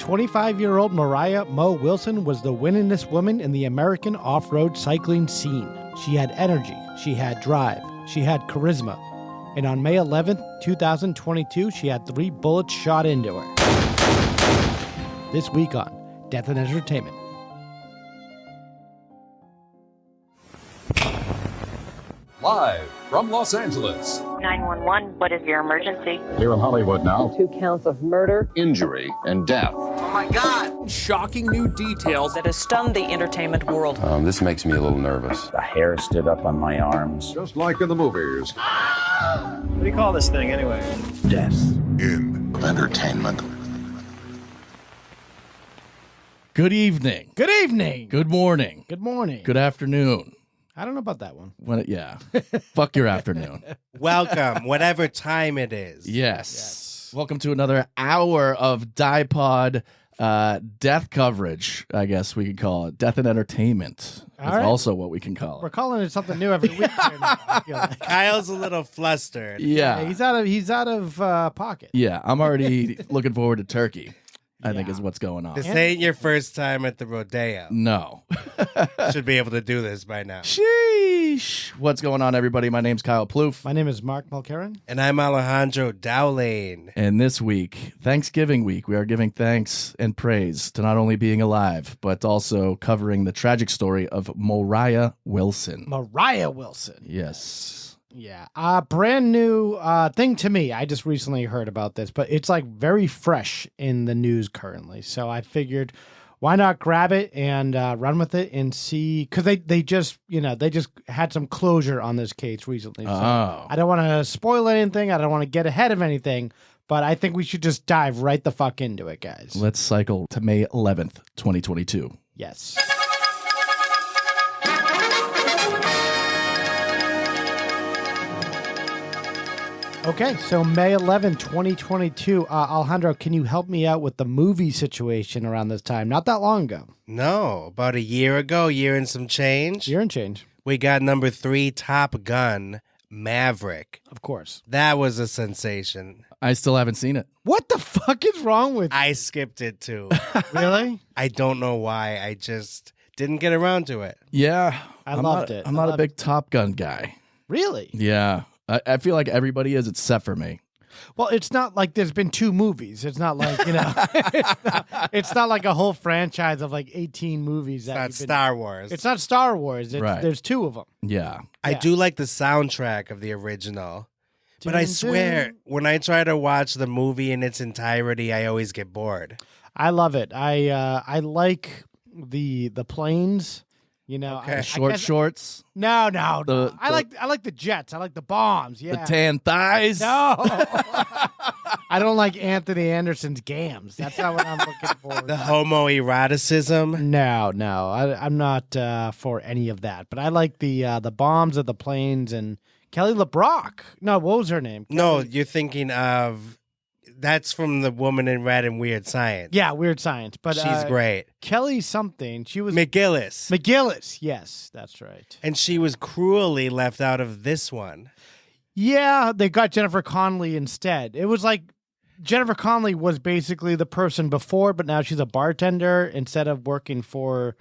25-year-old Moriah Wilson was the winningest woman in the American off-road cycling scene. She had energy, she had drive, she had charisma. And on May 11th, 2022, she had 3 bullets shot into her. This week on Death and Entertainment. Live from Los Angeles. 911, what is your emergency? Here in Hollywood now. 2 counts of murder, Injury and death. Oh my God! Shocking new details. that has stunned the entertainment world. This makes me a little nervous. The hair stood up on my arms. Just like in the movies. What do you call this thing anyway? Death. In entertainment. Good evening. Good evening. Good morning. Good morning. Good afternoon. I don't know about that one. Yeah. Fuck your afternoon. Welcome, whatever time it is. Yes. Welcome to another hour of Dipod death coverage, I guess we could call it. Death and entertainment All is right. also what we can call We're it. calling it something new every week. Here now, I feel like. Kyle's a little flustered. Yeah. He's out of pocket. Yeah. I'm already looking forward to turkey, I think Yeah. is what's going on. This ain't your first time at the rodeo. No. Should be able to do this by now. Sheesh. What's going on, everybody? My name's Kyle Ploof. My name is Mark Mulcairn. And I'm Alejandro Dowlane. And this week, Thanksgiving week, we are giving thanks and praise to not only being alive, but also covering the tragic story of Moriah Wilson. Moriah Wilson. Yes. Yeah. Brand new thing to me. I just recently heard about this, but it's like very fresh in the news currently. So I figured, why not grab it and run with it and see? Because they just had some closure on this case recently. So Oh. I don't want to spoil anything. I don't want to get ahead of anything. But I think we should just dive right the fuck into it, guys. Let's cycle to May 11th, 2022. Yes. Okay, so May 11, 2022. Alejandro, can you help me out with the movie situation around this time? Not that long ago. No, about a year ago, year and some change. Year and change. We got number 3 Top Gun, Maverick. Of course. That was a sensation. I still haven't seen it. What the fuck is wrong with you? I skipped it too. Really? I don't know why. I just didn't get around to it. Yeah. I I'm loved not- it. I'm I not a loved big Top Gun guy. Really? Yeah. I feel like everybody is except for me. Well, it's not like there's been 2 movies. It's not like, it's not like a whole franchise of like 18 movies. It's not Star Wars. It's not Star Wars. Right. There's 2 of them. Yeah. I do like the soundtrack of the original. But I swear, when I try to watch the movie in its entirety, I always get bored. I love it. I like the planes. Okay. I Short guess- shorts, No. The- I like the jets. I like the bombs. Yeah. the tan thighs. No. I don't like Anthony Anderson's gams. That's not what I'm looking for. The homoeroticism. No. I'm not for any of that. But I like the bombs of the planes and Kelly LeBrock. No, what was her name? No, you're thinking of... That's from The Woman in Red and Weird Science. Yeah, Weird Science. But She's great. Kelly something. She was McGillis. Yes, that's right. And she was cruelly left out of this one. Yeah, they got Jennifer Connelly instead. It was like Jennifer Connelly was basically the person before, but now she's a bartender instead of working for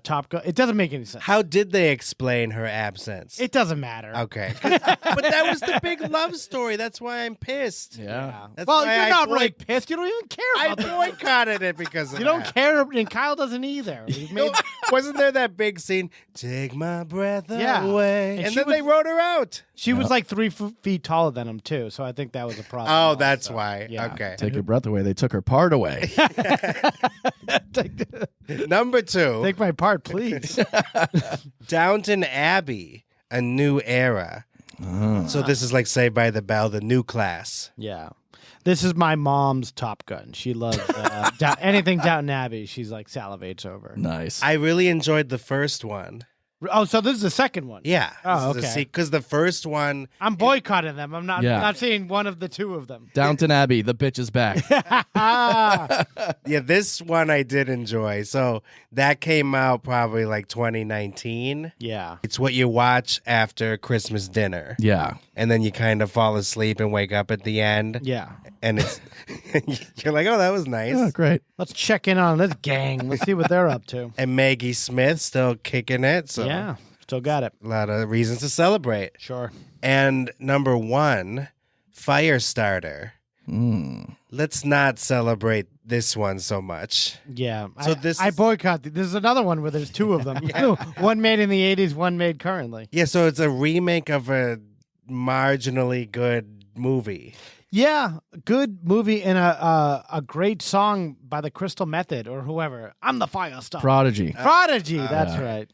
Top Gun. It doesn't make any sense. How did they explain her absence? It doesn't matter. Okay. But that was the big love story. That's why I'm pissed. Yeah. That's Well, why you're I not really pissed. You don't even care I about that. boycotted it because of You don't that. care, and Kyle doesn't either. We've made- Wasn't there that big scene? Take my breath Yeah. away. And And she then was- they wrote her out. She was like 3 feet taller than him, too, so I think that was a problem. Oh, also. that's why. Yeah. Okay. Take your breath away. They took her part away. Number 2, Take my part, please. Downton Abbey, A New Era. Oh. So this is like Saved by the Bell, the new class. Yeah. This is my mom's Top Gun. She loves anything Downton Abbey. She's like salivates over. Nice. I really enjoyed the first one. Oh, so this is the second one. Yeah. Oh, okay. Because the first one, I'm boycotting them. I'm not. Yeah. I'm not seeing one of the 2 of them. Downton Abbey, the bitch is back. yeah, this one I did enjoy. So that came out probably like 2019. Yeah. It's what you watch after Christmas dinner. Yeah. and then you kind of fall asleep and wake up at the end. Yeah. And it's you're like, oh, that was nice. Oh, great. Let's check in on this gang. Let's see what they're up to. And Maggie Smith still kicking it. So Yeah, still got it. a lot of reasons to celebrate. Sure. And number 1, Firestarter. Let's not celebrate this one so much. Yeah. So I boycott. This is another one where there's two of them. One made in the 80s, one made currently. Yeah, so it's a remake of a marginally good movie. Yeah, good movie and a great song by the Crystal Method or whoever. I'm the Firestarter. Prodigy. Prodigy, that's right.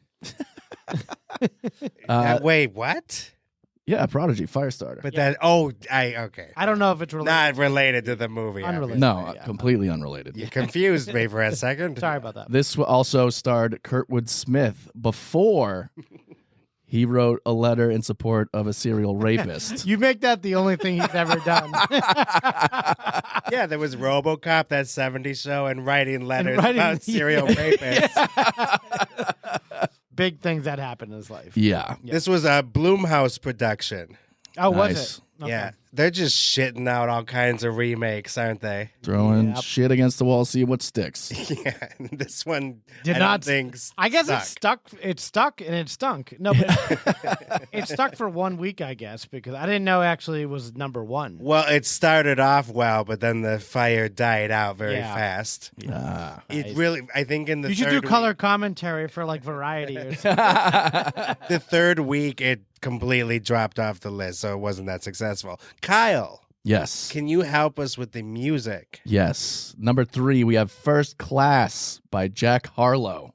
Wait, what? Yeah, Prodigy, Firestarter. But Yeah. okay. I don't know if it's related. Not related to the movie. Unrelated. No, Yeah. completely unrelated. You confused me for a second. Sorry about that. This also starred Kurtwood Smith before he wrote a letter in support of a serial rapist. You make that the only thing he's ever done. Yeah, there was RoboCop, that 70s show, and writing letters writing- about serial rapists. Big things that happen in his life. Yeah. This was a Blumhouse production. Oh, was Nice. it? Okay. Yeah, they're just shitting out all kinds of remakes, aren't they? Throwing Yep. shit against the wall, see what sticks. Yeah, this one Did I not don't think I guess stuck. it stuck. It stuck and it stunk. No, but it stuck for 1 week, I guess, because I didn't know actually it was number 1. Well, it started off well, but then the fire died out very Yeah. fast. Ah. It really, I think in the You should third do color commentary for like Variety or something. the third week, it completely dropped off the list, so it wasn't that successful. Kyle, Yes. can you help us with the music? Yes. Number 3, we have First Class by Jack Harlow.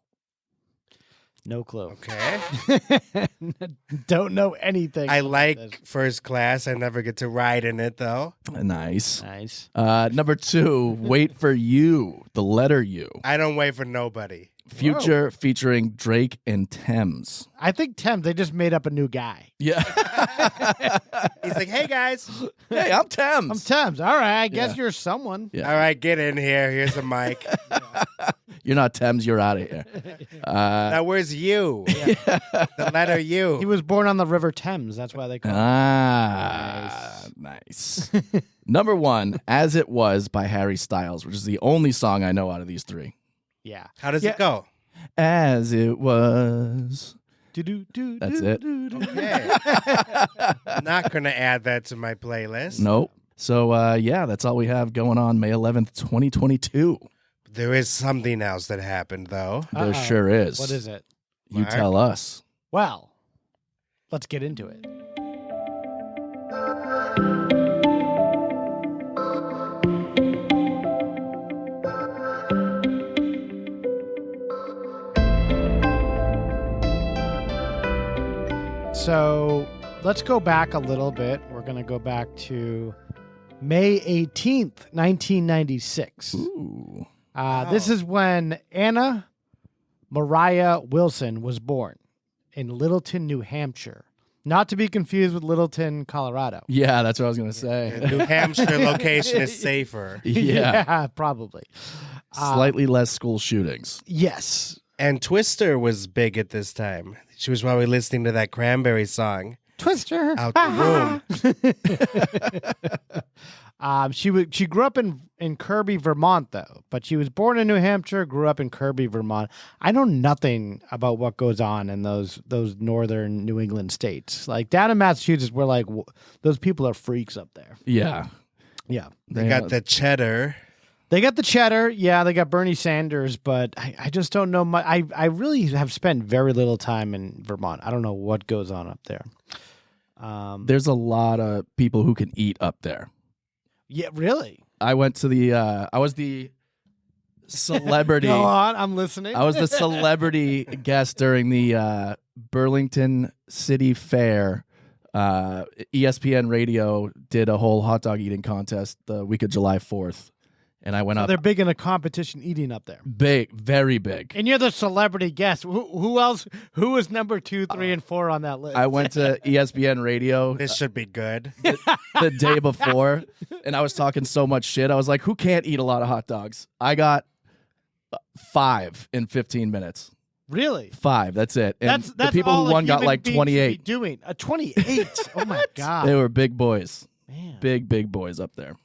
No clue. Okay. Don't know anything. I about like this. First Class. I never get to ride in it, though. Nice. Nice. Number 2, Wait for You, the letter U. I don't wait for nobody. Future featuring Drake and Thames. I think Thames, they just made up a new guy. Yeah. He's like, hey, guys. Hey, I'm Thames. I'm Thames. All right, I guess you're someone. Yeah. All right, get in here. Here's a mic. You're not Thames, you're out of here. Now, where's you? The letter U. He was born on the River Thames. That's why they call him. Nice. Number 1, As It Was by Harry Styles, which is the only song I know out of these 3. Yeah. How does Yeah. it go? As it was. Do-do-do, That's it. do-do-do. Okay. Not going to add that to my playlist. Nope. So, yeah, that's all we have going on May 11th, 2022. There is something else that happened, though. There Uh-oh. sure is. What is it? You Mark? tell us. Well, let's get into it. So let's go back a little bit. We're going to go back to May 18th, 1996. Ooh. This is when Anna Moriah Wilson was born in Littleton, New Hampshire. Not to be confused with Littleton, Colorado. Yeah, that's what I was going to say. New Hampshire location is safer. Yeah. Probably. Slightly less school shootings. Yes. And Twister was big at this time. She was probably listening to that Cranberry song Twister. out the room. She grew up in Kirby, Vermont, though. But she was born in New Hampshire, grew up in Kirby, Vermont. I know nothing about what goes on in those northern New England states. Like down in Massachusetts, we're like, those people are freaks up there. Yeah. Yeah. They got the cheddar. They got the cheddar. Yeah, they got Bernie Sanders, but I just don't know much. I really have spent very little time in Vermont. I don't know what goes on up there. There's a lot of people who can eat up there. Yeah, really? I went to the, I was the celebrity. Go on, I'm listening. I was the celebrity guest during the Burlington City Fair. ESPN Radio did a whole hot dog eating contest the week of July 4th. And I went up. They're big in a competition eating up there. Big, very big. And you're the celebrity guest. Who else? Who was number 2, 3, and 4 on that list? I went to ESPN Radio This should be good. the day before, and I was talking so much shit. I was like, who can't eat a lot of hot dogs? I got 5 in 15 minutes. Really? 5. That's it. And That's the people all who a won got human like being should 28. be doing a 28. Oh my god. They were big boys. Man. Big boys up there.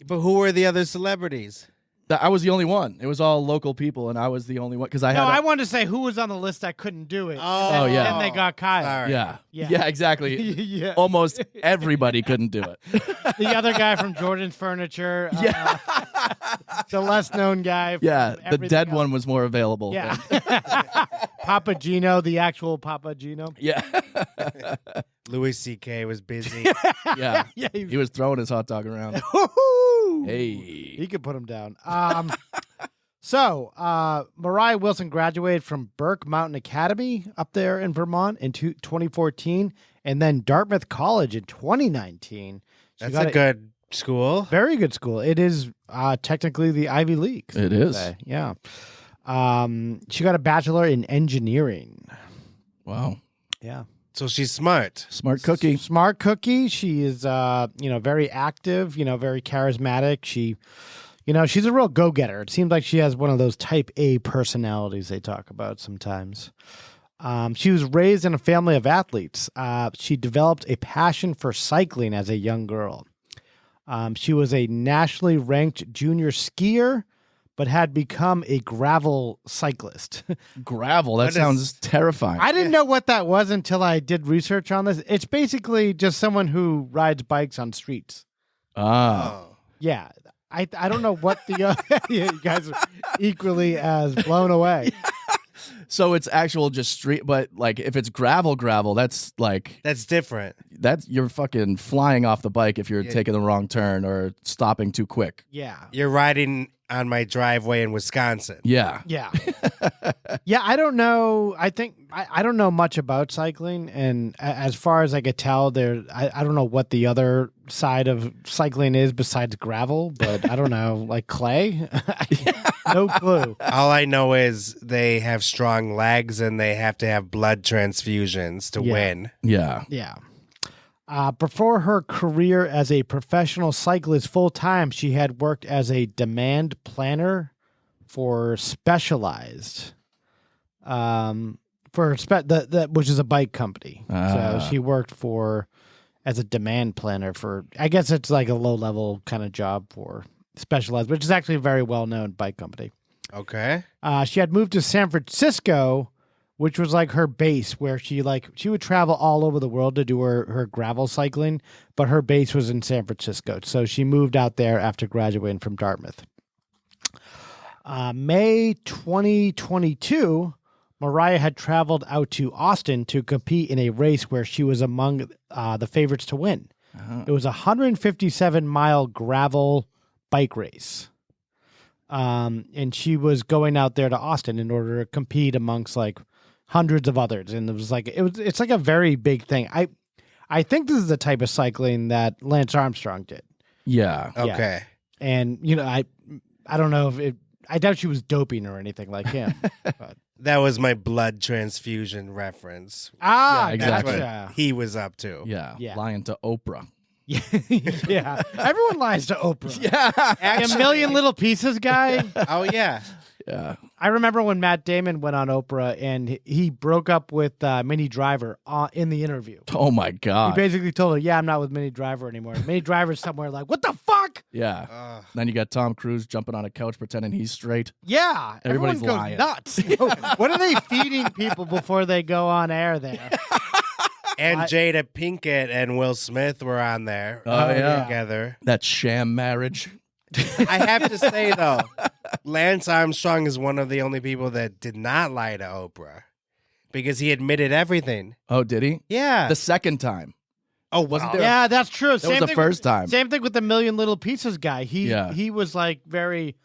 But who were the other celebrities? I was the only one. It was all local people, and I was the only one because I had. I wanted to say who was on the list that couldn't do it. Oh, and then, yeah. Then they got Kyle. Sorry. Yeah, exactly. Yeah. Almost everybody couldn't do it. The other guy from Jordan's Furniture. The less known guy. Yeah, from the everything dead else. one was more available. Yeah. Papa Gino, the actual Papa Gino. Yeah. Louis C.K. was busy. Yeah. Yeah. He was throwing his hot dog around. Woo-hoo! Hey. He could put him down. So, Moriah Wilson graduated from Burke Mountain Academy up there in Vermont in 2014, and then Dartmouth College in 2019. That's a good school. Very good school. It is technically the Ivy League. It is. Yeah. She got a bachelor in engineering. Wow. Yeah. So she's smart. Smart cookie. Smart cookie. She is, very active, very charismatic. She's a real go-getter. It seems like she has one of those type A personalities they talk about sometimes. She was raised in a family of athletes. She developed a passion for cycling as a young girl. She was a nationally ranked junior skier, but had become a gravel cyclist. Gravel. That sounds terrifying. I didn't know what that was until I did research on this. It's basically just someone who rides bikes on streets. Yeah. I don't know what the you guys are equally as blown away. So it's actual just street, but like if it's gravel, that's like That's different. you're fucking flying off the bike if you're taking the wrong turn or stopping too quick. Yeah. You're riding on my driveway in Wisconsin. Yeah. Yeah. Yeah, I don't know. I think I don't know much about cycling, and as far as I could tell, I don't know what the other side of cycling is besides gravel, but I don't know, like clay. No clue. All I know is they have strong legs and they have to have blood transfusions to win. Yeah. Yeah. Before her career as a professional cyclist full time, she had worked as a demand planner for Specialized, which is a bike company. So she worked as a demand planner for, I guess it's like a low level kind of job for Specialized, which is actually a very well known bike company. Okay. She had moved to San Francisco, which was like her base, where she would travel all over the world to do her gravel cycling, but her base was in San Francisco. So she moved out there after graduating from Dartmouth. May 2022, Moriah had traveled out to Austin to compete in a race where she was among the favorites to win. It was a 157-mile gravel bike race. And she was going out there to Austin in order to compete amongst like hundreds of others. And it's like a very big thing. I think this is the type of cycling that Lance Armstrong did. Yeah. Okay. And, I don't know if I doubt she was doping or anything like him. But. That was my blood transfusion reference. Yeah, exactly. Gotcha. He was up to. Yeah. Yeah. Lying to Oprah. Yeah. Everyone lies to Oprah. Yeah. Actually, A Million Little Pieces guy. Oh, yeah. Yeah. I remember when Matt Damon went on Oprah and he broke up with Minnie Driver in the interview. Oh my He God. basically told her, "Yeah, I'm not with Minnie Driver anymore." Minnie Driver's somewhere like, "What the fuck?" Yeah. Then you got Tom Cruise jumping on a couch pretending he's straight. Yeah, Everybody's everyone lying. goes nuts. What are they feeding people before they go on air there? And Jada Pinkett and Will Smith were on there. Oh, yeah. Together. That sham marriage. I have to say, though, Lance Armstrong is one of the only people that did not lie to Oprah because he admitted everything. Oh, did he? Yeah. The second time. Oh, wasn't wow. there? Yeah, that's true. That was the first time. Same thing with the Million Little Pieces guy. Yeah. He was like very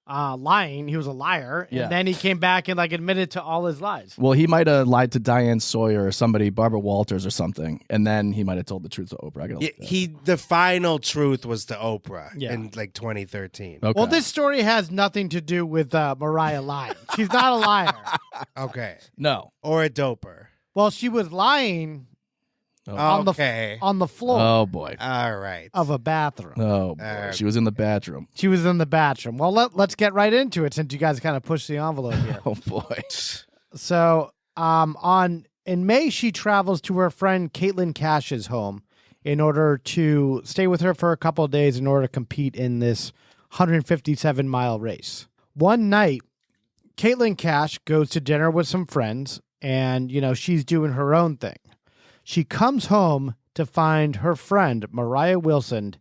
lying. He was a liar, and Yeah. then he came back and like admitted to all his lies. Well, he might have lied to Diane Sawyer or somebody, Barbara Walters or something, and then he might have told the truth to Oprah. I gotta look that up. The final truth was to Oprah Yeah. in like 2013. Okay. Well, this story has nothing to do with Moriah lying. She's not a liar. Okay. No. Or a doper. Well, she was lying Okay. on the floor Oh boy. All right. of a bathroom. Oh boy. She was in the bathroom. She was in the bathroom. Well, let's get right into it since you guys kind of pushed the envelope here. Oh boy. So in May, she travels to her friend Caitlin Cash's home in order to stay with her for a couple of days in order to compete in this 157-mile race. One night, Caitlin Cash goes to dinner with some friends, and, she's doing her own thing. She comes home to find her friend, Moriah Wilson,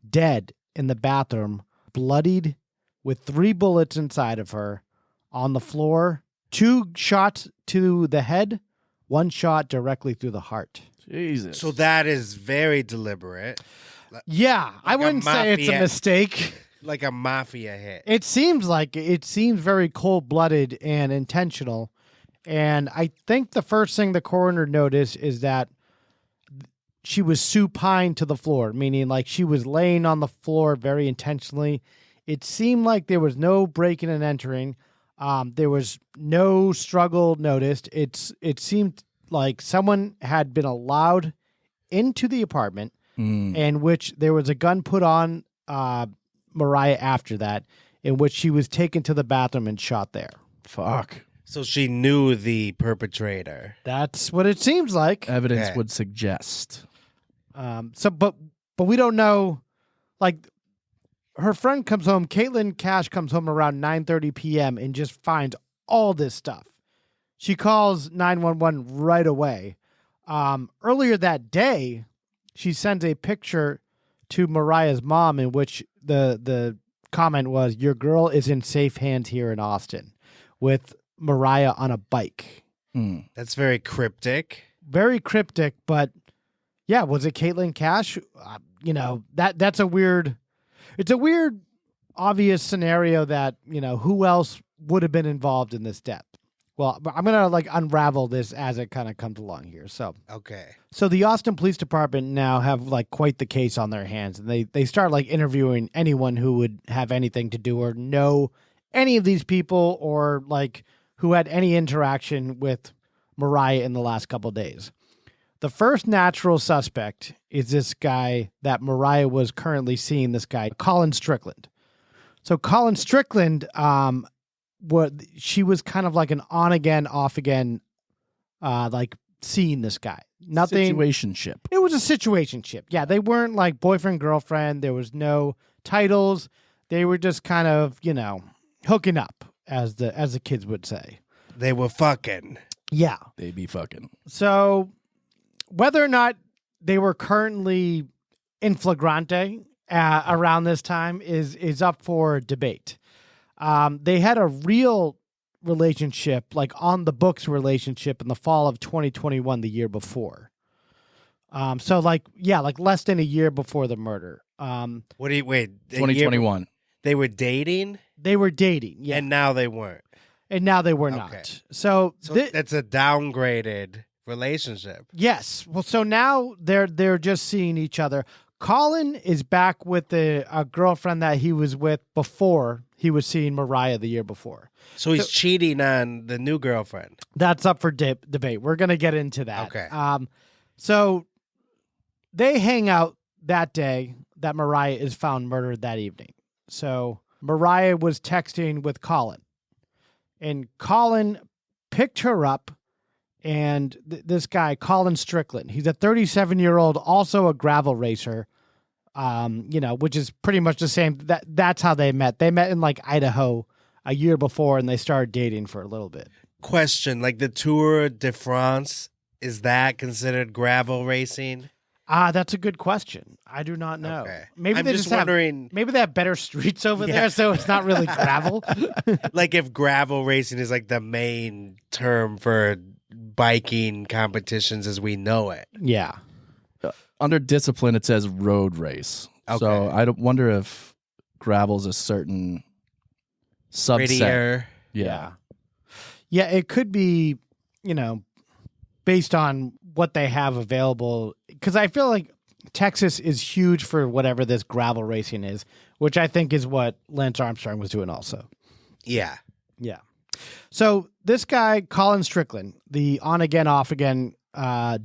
dead in the bathroom, bloodied, with 3 bullets inside of her, on the floor, 2 shots to the head, 1 shot directly through the heart. Jesus. So that is very deliberate. Yeah, I wouldn't say it's a mistake. Like a mafia hit. It seems very cold-blooded and intentional. And I think the first thing the coroner noticed is that she was supine to the floor, meaning like she was laying on the floor very intentionally. It seemed like there was no breaking and entering. There was no struggle noticed. It seemed like someone had been allowed into the apartment, in which there was a gun put on Moriah after that, in which she was taken to the bathroom and shot there. Fuck. So she knew the perpetrator. That's what it seems like. Evidence would suggest. But we don't know. Like, her friend comes home. Caitlin Cash comes home around 9:30 p.m. and just finds all this stuff. She calls 911 right away. Earlier that day, she sends a picture to Moriah's mom in which the comment was, "Your girl is in safe hands here in Austin," with Moriah on a bike. That's very cryptic. Very cryptic, but yeah, was it Caitlin Cash? That's a weird. It's a weird, obvious scenario that who else would have been involved in this death. Well, I'm gonna unravel this as it kind of comes along here. So Okay. So the Austin Police Department now have quite the case on their hands, and they start interviewing anyone who would have anything to do or know any of these people or who had any interaction with Moriah in the last couple of days. The first natural suspect is this guy that Moriah was currently seeing, this guy, Colin Strickland. So Colin Strickland, she was kind of like an on-again, off-again, seeing this guy. Nothing. Situationship. It was a situationship. Yeah, they weren't boyfriend, girlfriend. There was no titles. They were just kind of, hooking up, as the kids would say. They were fucking. Yeah. They be fucking. So whether or not they were currently in flagrante around this time is up for debate. They had a real relationship, on the books relationship, in the fall of 2021, the year before. So less than a year before the murder. What do you wait? 2021. They were dating? They were dating, yeah. And now they weren't. And now they were Okay. not. So that's a downgraded relationship. Yes. Well, so now they're just seeing each other. Colin is back with a girlfriend that he was with before he was seeing Moriah the year before. So he's cheating on the new girlfriend. That's up for debate. We're going to get into that. Okay. So they hang out that day that Moriah is found murdered that evening. So Moriah was texting with Colin, and Colin picked her up. And this guy, Colin Strickland, he's a 37-year-old, also a gravel racer, which is pretty much the same. That's how they met. They met in Idaho a year before, and they started dating for a little bit. Question, the Tour de France, is that considered gravel racing? That's a good question. I do not know. Okay. Maybe I'm they just have, wondering. maybe they have better streets over there, so it's not really gravel. If gravel racing is the main term for biking competitions as we know it. Yeah. Under discipline, it says road race. Okay. So I don't wonder if gravel's a certain subset. Prettier. Yeah. Yeah, it could be, based on what they have available. Because I feel like Texas is huge for whatever this gravel racing is, which I think is what Lance Armstrong was doing also. Yeah. Yeah. So this guy, Colin Strickland, the on-again, off-again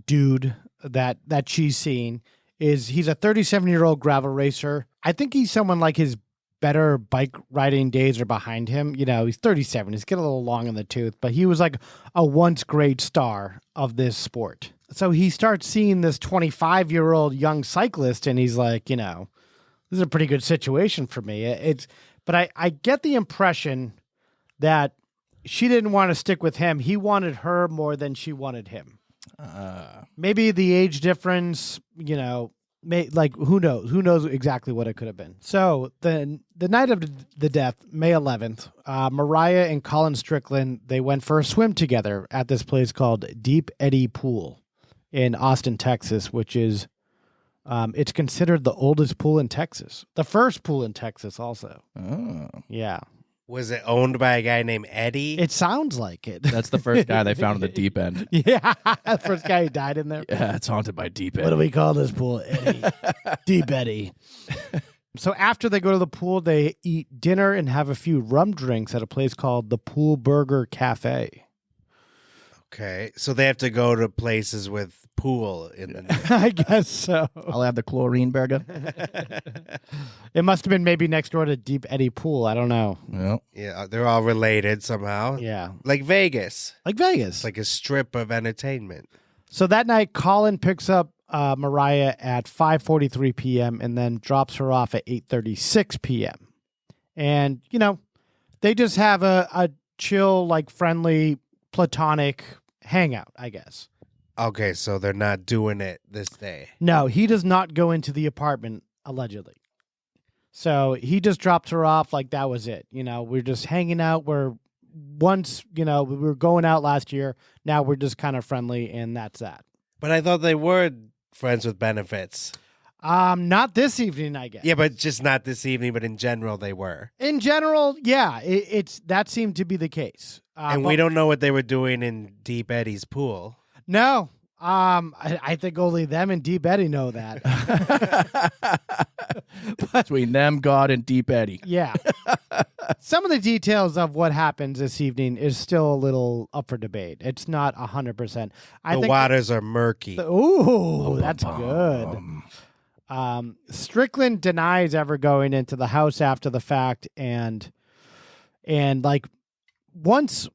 dude that she's seen, he's a 37-year-old gravel racer. I think he's someone his better bike riding days are behind him. You know, he's 37. He's getting a little long in the tooth, but he was like a once great star of this sport. So he starts seeing this 25-year-old young cyclist, and he's like, you know, this is a pretty good situation for me. But I get the impression that she didn't want to stick with him. He wanted her more than she wanted him. Maybe the age difference, you know, who knows? Who knows exactly what it could have been? So the night of the death, May 11th, Moriah and Colin Strickland, they went for a swim together at this place called Deep Eddy Pool in Austin, Texas, which is, it's considered the oldest pool in Texas. The first pool in Texas also. Oh. Yeah. Was it owned by a guy named Eddie? It sounds like it. That's the first guy they found in the deep end. Yeah. The first guy who died in there. Yeah, it's haunted by deep end. What do we call this pool? Eddie. Deep Eddy. So after they go to the pool, they eat dinner and have a few rum drinks at a place called the Pool Burger Cafe. Okay, so they have to go to places with pool in them. I guess so. I'll have the chlorine burger. It must have been maybe next door to Deep Eddy Pool. I don't know. Well, Yeah, they're all related somehow. Yeah. Like Vegas. Like Vegas. It's like a strip of entertainment. So that night, Colin picks up Moriah at 5:43 p.m. and then drops her off at 8:36 p.m. And, you know, they just have a chill, like friendly, platonic hangout, I guess. Okay, so they're not doing it this day. No, he does not go into the apartment, allegedly. So he just dropped her off like that was it. You know, we're just hanging out. We were going out last year. Now we're just kind of friendly, and that's that. But I thought they were friends with benefits. Not this evening, I guess. Yeah, but just not this evening, but in general they were. In general, yeah, it's that seemed to be the case. And we don't know what they were doing in Deep Eddy's pool. No. I think only them and Deep Eddy know that. between them, God, and Deep Eddy. Yeah. Some of the details of what happens this evening is still a little up for debate. It's not 100%. The waters are murky. Ooh, that's good. Strickland denies ever going into the house after the fact, and like once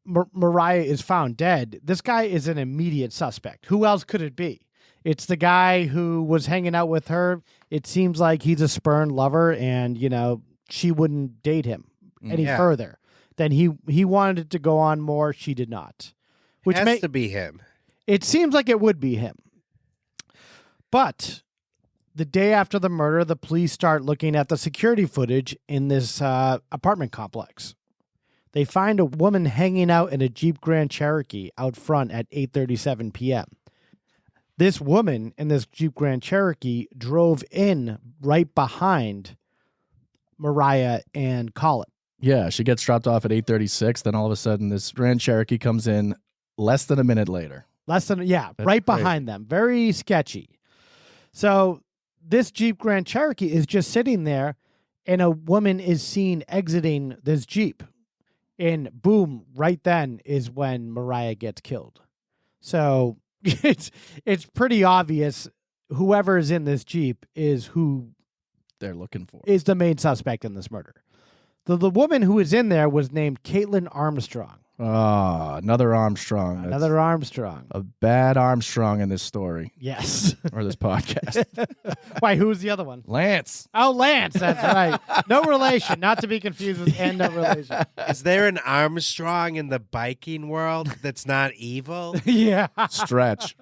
Moriah is found dead, this guy is an immediate suspect. Who else could it be? It's the guy who was hanging out with her. It seems like he's a spurned lover, and you know she wouldn't date him any further. Then he wanted it to go on more. She did not. Which has to be him. It seems like it would be him. But the day after the murder, the police start looking at the security footage in this apartment complex. They find a woman hanging out in a Jeep Grand Cherokee out front at 8:37 p.m. This woman in this Jeep Grand Cherokee drove in right behind Moriah and Colin. Yeah, she gets dropped off at 8:36. Then all of a sudden, this Grand Cherokee comes in less than a minute later. That's right crazy. behind them. Very sketchy. So this Jeep Grand Cherokee is just sitting there, and a woman is seen exiting this Jeep. And boom, right then is when Moriah gets killed. So it's pretty obvious whoever is in this Jeep is who They're looking for. is the main suspect in this murder. The woman who was in there was named Caitlin Armstrong. Ah, another Armstrong. Another Armstrong. A bad Armstrong in this story Yes. or this podcast. Why, who's the other one? Lance. Oh, Lance, that's right. No relation, not to be confused with and no relation. Is there an Armstrong in the biking world that's not evil? Yeah. Stretch.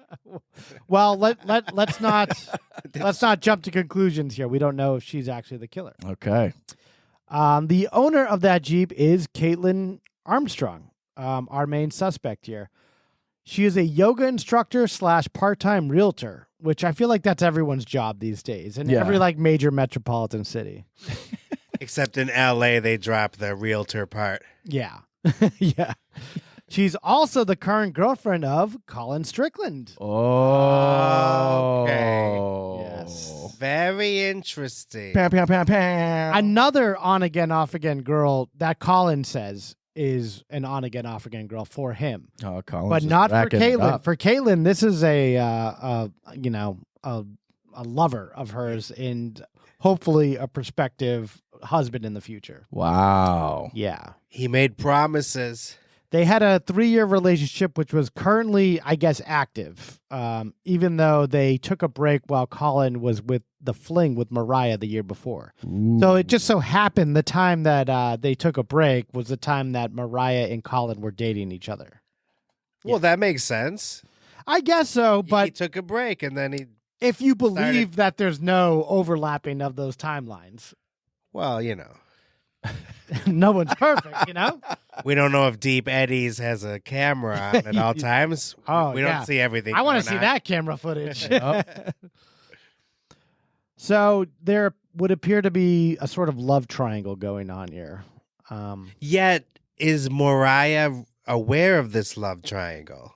Well, let's not jump to conclusions here. We don't know if she's actually the killer. Okay. The owner of that Jeep is Caitlin Armstrong, our main suspect here. She is a yoga instructor / part-time realtor, which I feel like that's everyone's job these days in every like major metropolitan city. Except in LA, they drop the realtor part. Yeah. Yeah. She's also the current girlfriend of Colin Strickland. Oh. Okay. Yes. Very interesting. Pam, pam, pam, pam. Another on-again, off-again girl that Colin says is an on-again, off-again girl for him. Oh, Colin's But just not for racking it Caitlin. up. For Caitlin, this is a lover of hers and hopefully a prospective husband in the future. Wow. Yeah. He made promises. They had a 3-year relationship, which was currently, I guess, active, even though they took a break while Colin was with the fling with Moriah the year before. Ooh. So it just so happened the time that they took a break was the time that Moriah and Colin were dating each other. Well, that makes sense. I guess so, but he took a break and then he. if you believe that there's no overlapping of those timelines, Well, you know. no one's perfect, you know? We don't know if Deep Eddies has a camera on at all times. Oh, we yeah. don't see everything. I want to going see on. that camera footage. So there would appear to be a sort of love triangle going on here. Yet, is Moriah aware of this love triangle?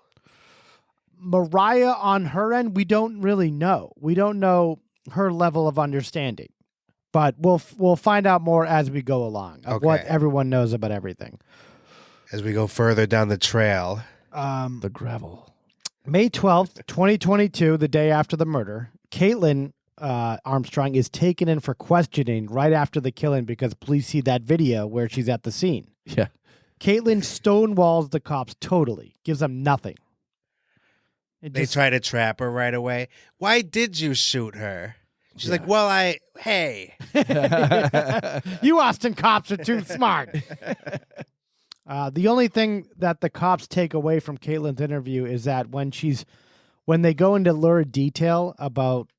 Moriah, on her end, we don't really know. We don't know her level of understanding, but we'll find out more as we go along of what Okay. everyone knows about everything. As we go further down the trail. The gravel. May 12th, 2022, the day after the murder, Caitlin Armstrong is taken in for questioning right after the killing because police see that video where she's at the scene. Yeah. Caitlin stonewalls the cops totally, gives them nothing. They try to trap her right away. Why did you shoot her? She's like, well, hey. You Austin cops are too smart. The only thing that the cops take away from Caitlin's interview is that when they go into lurid detail about,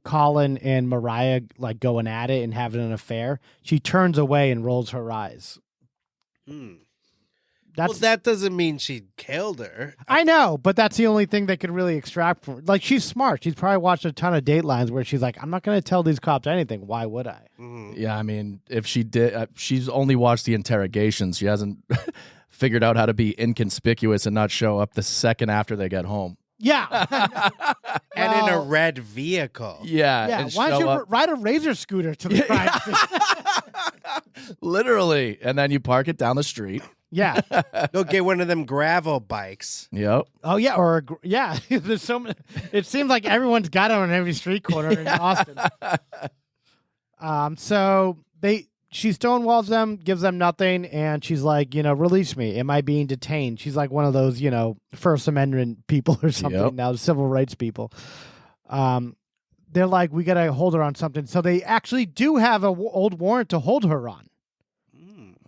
Colin and Moriah like going at it and having an affair, she turns away and rolls her eyes. Well, that doesn't mean she killed her. I know, but that's the only thing they could really extract from her. Like, she's smart. She's probably watched a ton of Datelines where she's like, I'm not going to tell these cops anything. Why would I? Yeah, I mean, if she did, she's only watched the interrogations. She hasn't figured out how to be inconspicuous and not show up the second after they get home. Yeah. And in a red vehicle. Yeah. Yeah. and Why don't show you up- ride a razor scooter to the crime scene? Literally. And then you park it down the street. Yeah. Go get one of them gravel bikes. Yep. Oh, yeah. Yeah. There's so many. It seems like everyone's got it on every street corner in Austin. So she stonewalls them, gives them nothing, and she's like, release me. Am I being detained? She's like one of those, First Amendment people or something Yep. now, civil rights people. They're like, we got to hold her on something. So they actually do have an old warrant to hold her on.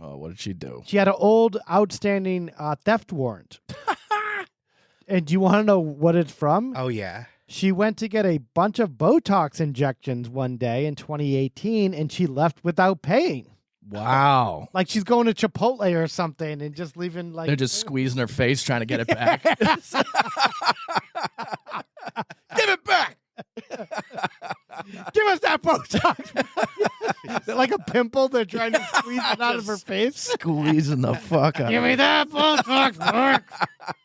Oh, what did she do? She had an old outstanding theft warrant. And do you want to know what it's from? Oh, yeah. She went to get a bunch of Botox injections one day in 2018, and she left without paying. Wow. Like she's going to Chipotle or something and just leaving like... They're just squeezing her face trying to get it back. Give it back! Give us that Botox! Is it like a pimple? They're trying to squeeze it out of her face? Squeezing the fuck out. Give me that Botox, Mark!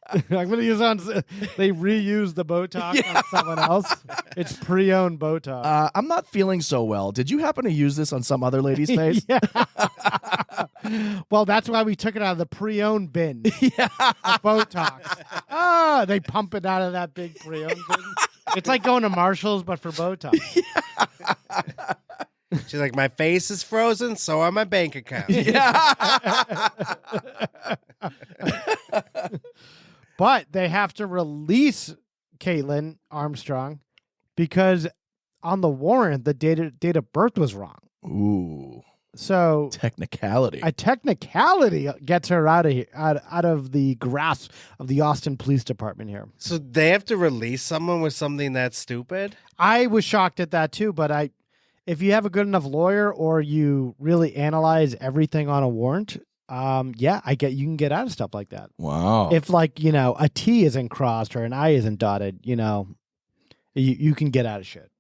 I'm going to use on... They reuse the Botox on someone else. It's pre-owned Botox. I'm not feeling so well. Did you happen to use this on some other lady's face? Yeah. Well, that's why we took it out of the pre-owned bin. Yeah. Of Botox. They pump it out of that big pre-owned bin. It's like going to Marshall's, but for Botox. She's like, my face is frozen, so are my bank accounts. But they have to release Caitlin Armstrong because on the warrant, the date of birth was wrong. Ooh. So Technicality. a technicality gets her out of here, out of the grasp of the Austin Police Department here. So they have to release someone with something that stupid? I was shocked at that too, but if you have a good enough lawyer or you really analyze everything on a warrant, I get you can get out of stuff like that. Wow. If a T isn't crossed or an I isn't dotted, you can get out of shit.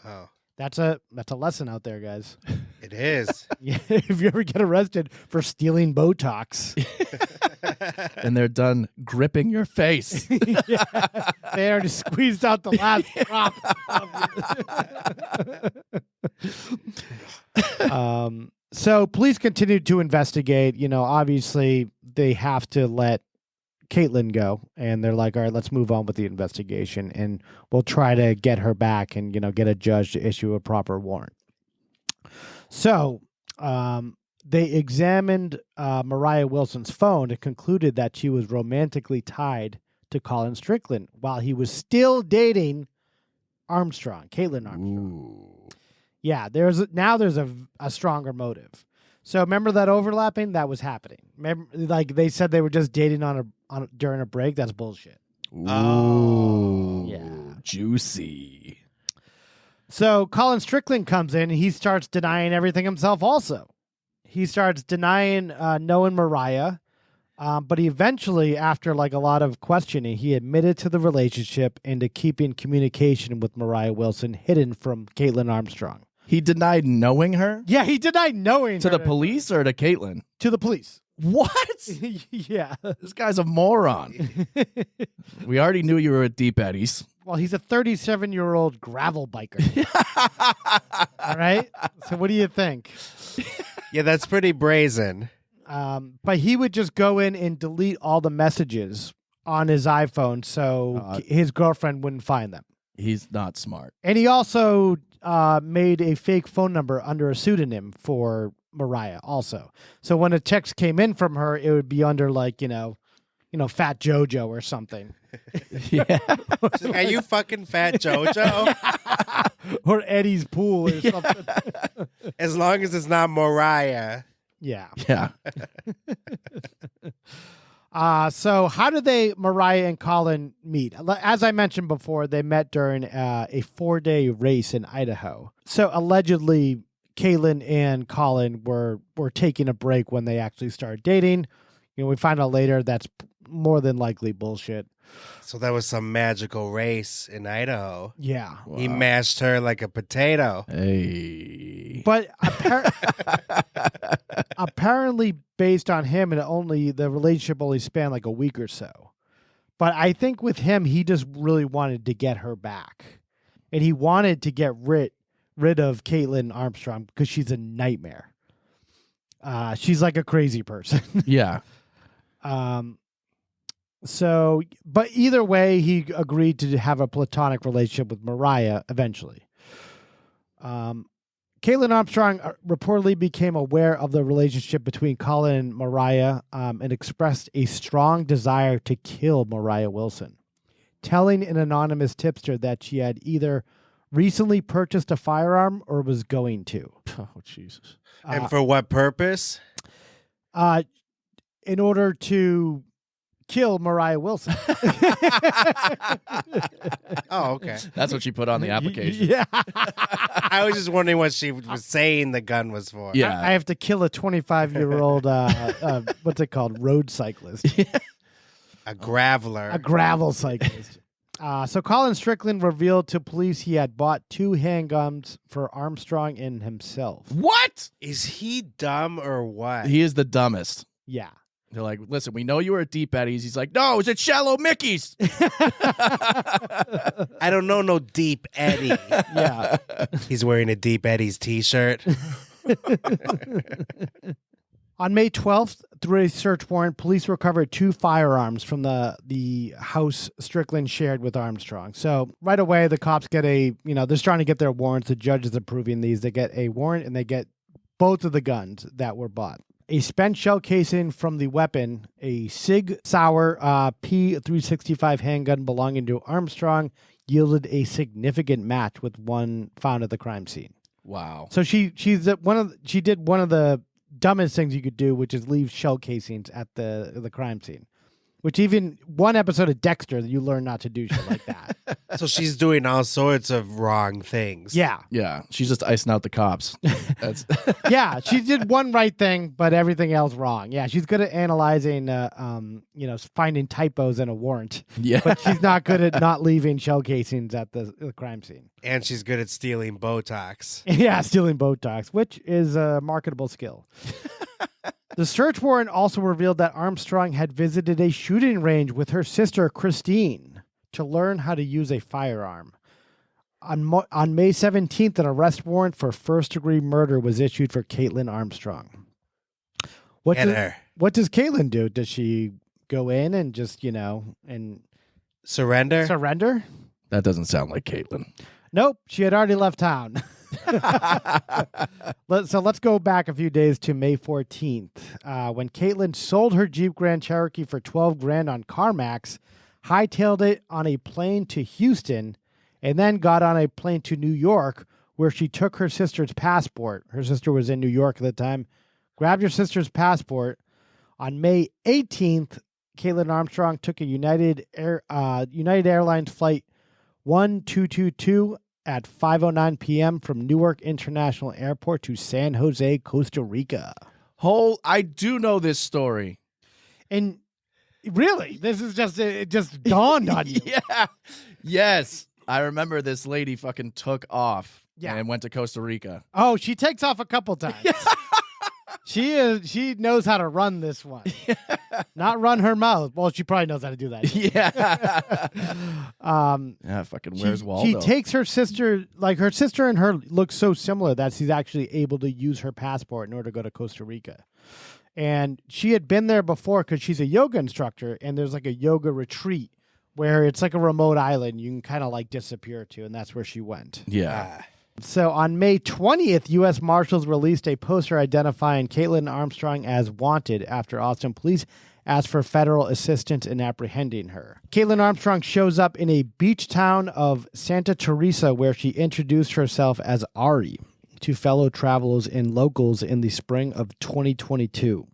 Wow. That's a lesson out there, guys. It is. Yeah, if you ever get arrested for stealing Botox, and they're done gripping your face. yeah, they already squeezed out the last drop. So police continued to investigate. Obviously they have to let Caitlin go, and they're like, all right, let's move on with the investigation, and we'll try to get her back and get a judge to issue a proper warrant. So they examined Moriah Wilson's phone and concluded that she was romantically tied to Colin Strickland while he was still dating Caitlin Armstrong. Ooh. Yeah, there's a stronger motive. So remember that overlapping that was happening. Remember, like they said they were just dating during a break. That's bullshit. Ooh. Yeah. Juicy. So Colin Strickland comes in and he starts denying everything himself also. He starts denying knowing Moriah, but he eventually, after like a lot of questioning, he admitted to the relationship and to keeping communication with Moriah Wilson hidden from Caitlin Armstrong. He denied knowing her? Yeah, he denied knowing To her. the police or to Caitlin? To the police. What? Yeah. This guy's a moron. We already knew you were at Deep Eddies. Well, he's a 37-year-old gravel biker. All right? So what do you think? Yeah, that's pretty brazen. But he would just go in and delete all the messages on his iPhone so his girlfriend wouldn't find them. He's not smart. And he also made a fake phone number under a pseudonym for Moriah also. So when a text came in from her, it would be under like, Fat Jojo or something. Yeah. Are you fucking Fat Jojo? Or Eddie's Pool or something. As long as it's not Moriah. Yeah. Yeah. So how did Moriah and Colin meet? As I mentioned before, they met during a 4-day race in Idaho. So allegedly, Caitlin and Colin were taking a break when they actually started dating. We find out later that's more than likely bullshit. So that was some magical race in Idaho. Yeah. Wow. He mashed her like a potato. Hey. But apparently, based on him, the relationship only spanned like a week or so. But I think with him, he just really wanted to get her back, and he wanted to get rid of Caitlin Armstrong because she's a nightmare. She's like a crazy person. Yeah. So, but either way, he agreed to have a platonic relationship with Moriah eventually. Caitlin Armstrong reportedly became aware of the relationship between Colin and Moriah and expressed a strong desire to kill Moriah Wilson, telling an anonymous tipster that she had either recently purchased a firearm or was going to. Oh, Jesus. And for what purpose? In order to kill Moriah Wilson. Oh, okay. That's what she put on the application. Yeah. I was just wondering what she was saying the gun was for. Yeah. I have to kill a 25-year-old, what's it called? Road cyclist. A graveler. A gravel cyclist. So Colin Strickland revealed to police he had bought 2 handguns for Armstrong and himself. What? Is he dumb or what? He is the dumbest. Yeah. They're like, listen, we know you were at Deep Eddies. He's like, no, it's at Shallow Mickey's. I don't know no Deep Eddie. Yeah. He's wearing a Deep Eddie's t-shirt. On May 12th, through a search warrant, police recovered 2 firearms from the house Strickland shared with Armstrong. So right away, the cops get they're trying to get their warrants. The judge is approving these. They get a warrant and they get both of the guns that were bought. A spent shell casing from the weapon, a Sig Sauer P365 handgun belonging to Armstrong, yielded a significant match with one found at the crime scene. Wow. So she did one of the dumbest things you could do, which is leave shell casings at the crime scene. Which even one episode of Dexter, you learn not to do shit like that. So she's doing all sorts of wrong things. Yeah. Yeah. She's just icing out the cops. That's Yeah. She did one right thing, but everything else wrong. Yeah. She's good at analyzing, finding typos in a warrant. Yeah. But she's not good at not leaving shell casings at the crime scene. And she's good at stealing Botox. Yeah. Stealing Botox, which is a marketable skill. The search warrant also revealed that Armstrong had visited a shooting range with her sister, Christine, to learn how to use a firearm. On May 17th, an arrest warrant for first-degree murder was issued for Caitlin Armstrong. What does Caitlin do? Does she go in and just, and Surrender? surrender? That doesn't sound like Caitlin. Nope, she had already left town. So let's go back a few days to May 14th, when Caitlin sold her Jeep Grand Cherokee for $12,000 on CarMax, hightailed it on a plane to Houston, and then got on a plane to New York, where she took her sister's passport. Her sister was in New York at the time. Grabbed her sister's passport. On May 18th, Caitlin Armstrong took a United Airlines flight 1222 at 5:09 p.m. from Newark International Airport to San Jose, Costa Rica. I do know this story. And really, this is it just dawned on you. Yeah. Yes. I remember this lady fucking took off and went to Costa Rica. Oh, she takes off a couple times. She knows how to run this one. Not run her mouth. Well, she probably knows how to do that. Yeah. Fucking where's Waldo? She takes her sister, like her sister and her look so similar that she's actually able to use her passport in order to go to Costa Rica. And she had been there before because she's a yoga instructor, and there's like a yoga retreat where it's like a remote island you can kind of like disappear to, and that's where she went. Yeah. So on May 20th, U.S. Marshals released a poster identifying Caitlin Armstrong as wanted after Austin police asked for federal assistance in apprehending her. Caitlin Armstrong shows up in a beach town of Santa Teresa, where she introduced herself as Ari to fellow travelers and locals in the spring of 2022.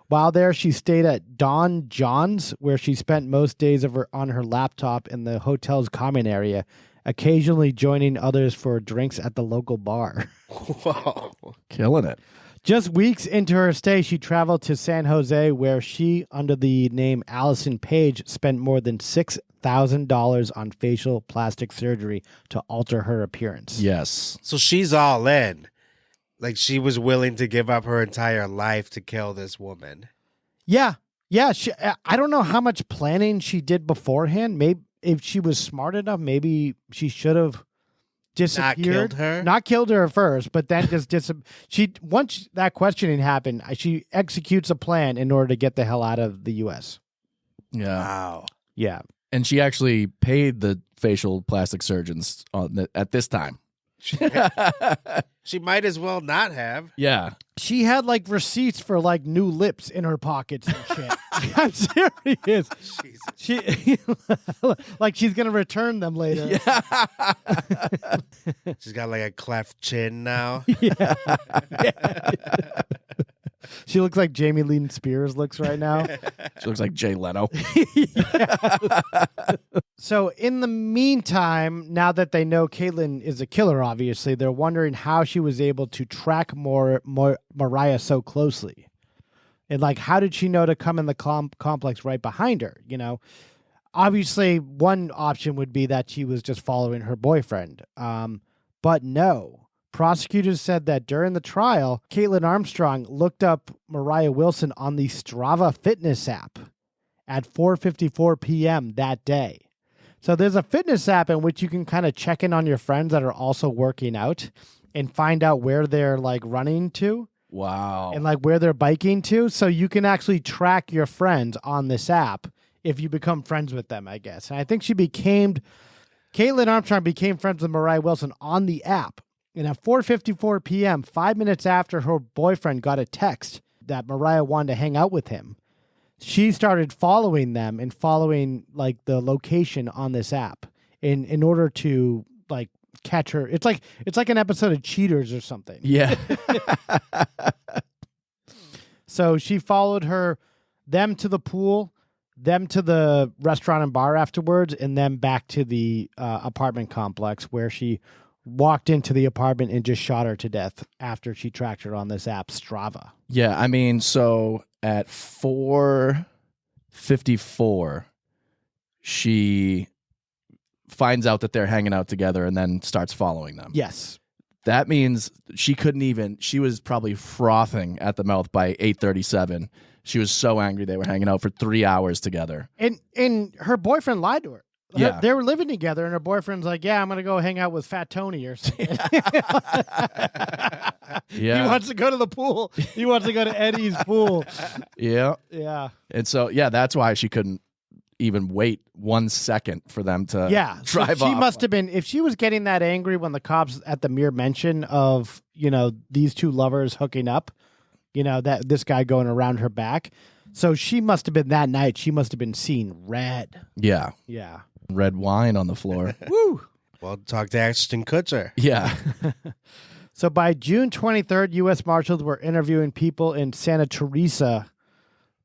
While there, she stayed at Don John's, where she spent most days on her laptop in the hotel's common area, occasionally joining others for drinks at the local bar. Whoa. Killing it. Just weeks into her stay, she traveled to San Jose, where she, under the name Allison Page, spent more than $6,000 on facial plastic surgery to alter her appearance. Yes. So she's all in. Like, she was willing to give up her entire life to kill this woman. Yeah. Yeah. I don't know how much planning she did beforehand. Maybe if she was smart enough, maybe she should have disappeared. Not killed her first, but then just once that questioning happened, she executes a plan in order to get the hell out of the U.S. Yeah. Wow. Yeah. And she actually paid the facial plastic surgeons at this time. She might as well not have. Yeah. She had like receipts for like new lips in her pockets and shit. I'm serious. Jesus. She like she's gonna return them later. Yeah. She's got like a cleft chin now. Yeah. She looks like Jamie Lee Spears looks right now. She looks like Jay Leno. So in the meantime, now that they know Caitlin is a killer, obviously, they're wondering how she was able to track Moriah so closely. And like, how did she know to come in the complex right behind her? You know, obviously one option would be that she was just following her boyfriend. But no. Prosecutors said that during the trial, Caitlin Armstrong looked up Moriah Wilson on the Strava fitness app at 4:54 p.m. that day. So there's a fitness app in which you can kind of check in on your friends that are also working out and find out where they're like running to. Wow. And like where they're biking to. So you can actually track your friends on this app if you become friends with them, I guess. And I think Caitlin Armstrong became friends with Moriah Wilson on the app. And at 4:54 p.m., 5 minutes after her boyfriend got a text that Moriah wanted to hang out with him, she started following them and following like the location on this app in order to like catch her. It's like an episode of Cheaters or something. Yeah. So she followed them to the pool, them to the restaurant and bar afterwards, and then back to the apartment complex where she walked into the apartment and just shot her to death after she tracked her on this app, Strava. Yeah, I mean, so at 4:54, she finds out that they're hanging out together and then starts following them. Yes. That means she was probably frothing at the mouth by 8:37. She was so angry they were hanging out for 3 hours together. And her boyfriend lied to her. Yeah. They were living together, and her boyfriend's like, yeah, I'm going to go hang out with Fat Tony or something. Yeah. He wants to go to the pool. He wants to go to Eddie's pool. Yeah. Yeah. And so, yeah, that's why she couldn't even wait 1 second for them to so drive she off. must have been, if she was getting that angry when the cops at the mere mention of, these two lovers hooking up, that this guy going around her back. So she must have been that night. She must have been seeing red. Yeah. Yeah. Red wine on the floor. Woo. Well, talk to Ashton Kutcher. Yeah. So by June 23rd, U.S. Marshals were interviewing people in Santa Teresa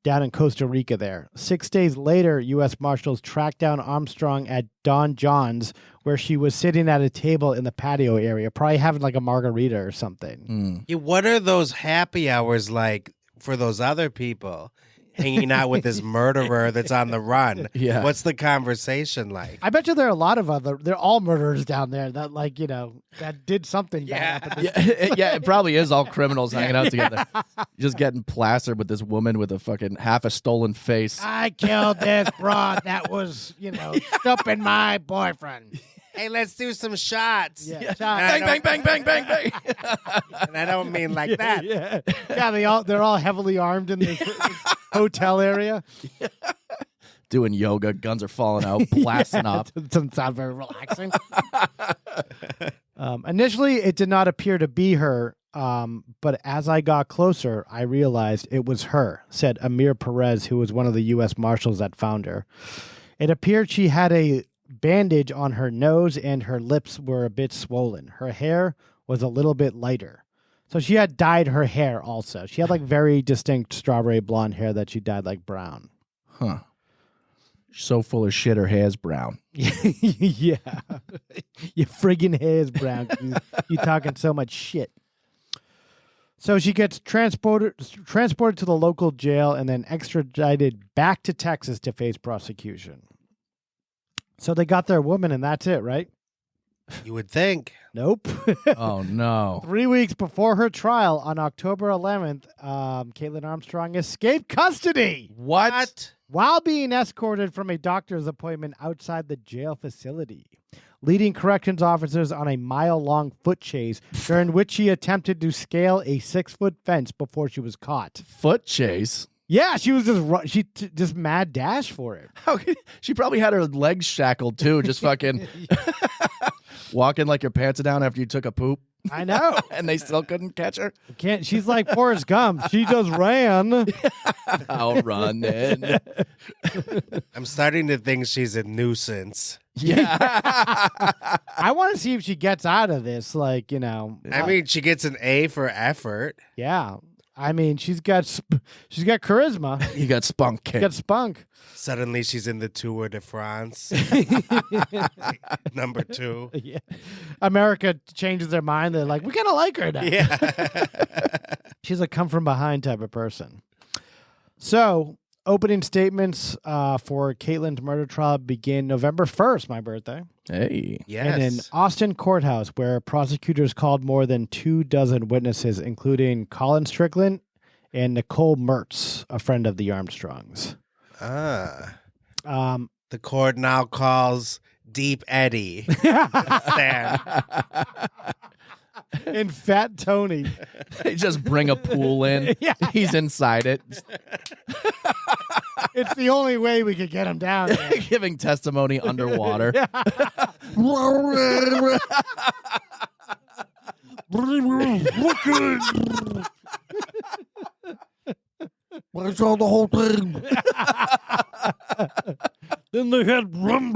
down in Costa Rica there. 6 days later, U.S. Marshals tracked down Armstrong at Don John's, where she was sitting at a table in the patio area, probably having like a margarita or something. Yeah, what are those happy hours like for those other people? Hanging out with this murderer that's on the run. Yeah. What's the conversation like? I bet you there are a lot of they're all murderers down there that that did something bad. Yeah, it probably is all criminals hanging out together. Just getting plastered with this woman with a fucking half a stolen face. I killed this broad that was, stooping my boyfriend. Hey, let's do some shots. Yeah. Bang, bang, bang, bang, bang, bang. And I don't mean like that. Yeah, they're all heavily armed in this hotel area. Doing yoga, guns are falling out, blasting off. It doesn't sound very relaxing. Initially, it did not appear to be her, but as I got closer, I realized it was her, said Amir Perez, who was one of the U.S. Marshals that found her. It appeared she had a bandage on her nose and her lips were a bit swollen. Her hair was a little bit lighter. So she had dyed her hair also. She had like very distinct strawberry blonde hair that she dyed like brown. Huh. So full of shit, her hair's brown. Yeah. Your friggin' hair is brown. You talking so much shit. So she gets transported to the local jail and then extradited back to Texas to face prosecution. So they got their woman and that's it, right? You would think. Nope. Oh, no. 3 weeks before her trial on October 11th, Caitlin Armstrong escaped custody. What? While being escorted from a doctor's appointment outside the jail facility, leading corrections officers on a mile-long foot chase during which she attempted to scale a 6-foot fence before she was caught. Foot chase? Yeah, she was just mad dash for it. She probably had her legs shackled too, just fucking walking like your pants are down after you took a poop. I know. And they still couldn't catch her? She's like Forrest Gump. She just ran. I'll run in. I'm starting to think she's a nuisance. Yeah. I want to see if she gets out of this. I mean, she gets an A for effort. Yeah. I mean, she's got charisma. You got spunk. She got spunk. Suddenly she's in the Tour de France. Number 2. Yeah. America changes their mind. They're like, we kind of like her now. Yeah. She's a come from behind type of person. So, opening statements for Caitlin's murder trial begin November 1st, my birthday. Hey. Yes. And in Austin Courthouse, where prosecutors called more than 24 witnesses, including Colin Strickland and Nicole Mertz, a friend of the Armstrongs. The court now calls Deep Eddie. Stan. And Fat Tony. They just bring a pool in. Yeah. He's inside it. It's the only way we could get him down there. Giving testimony underwater. I saw the whole thing. Then they had rum.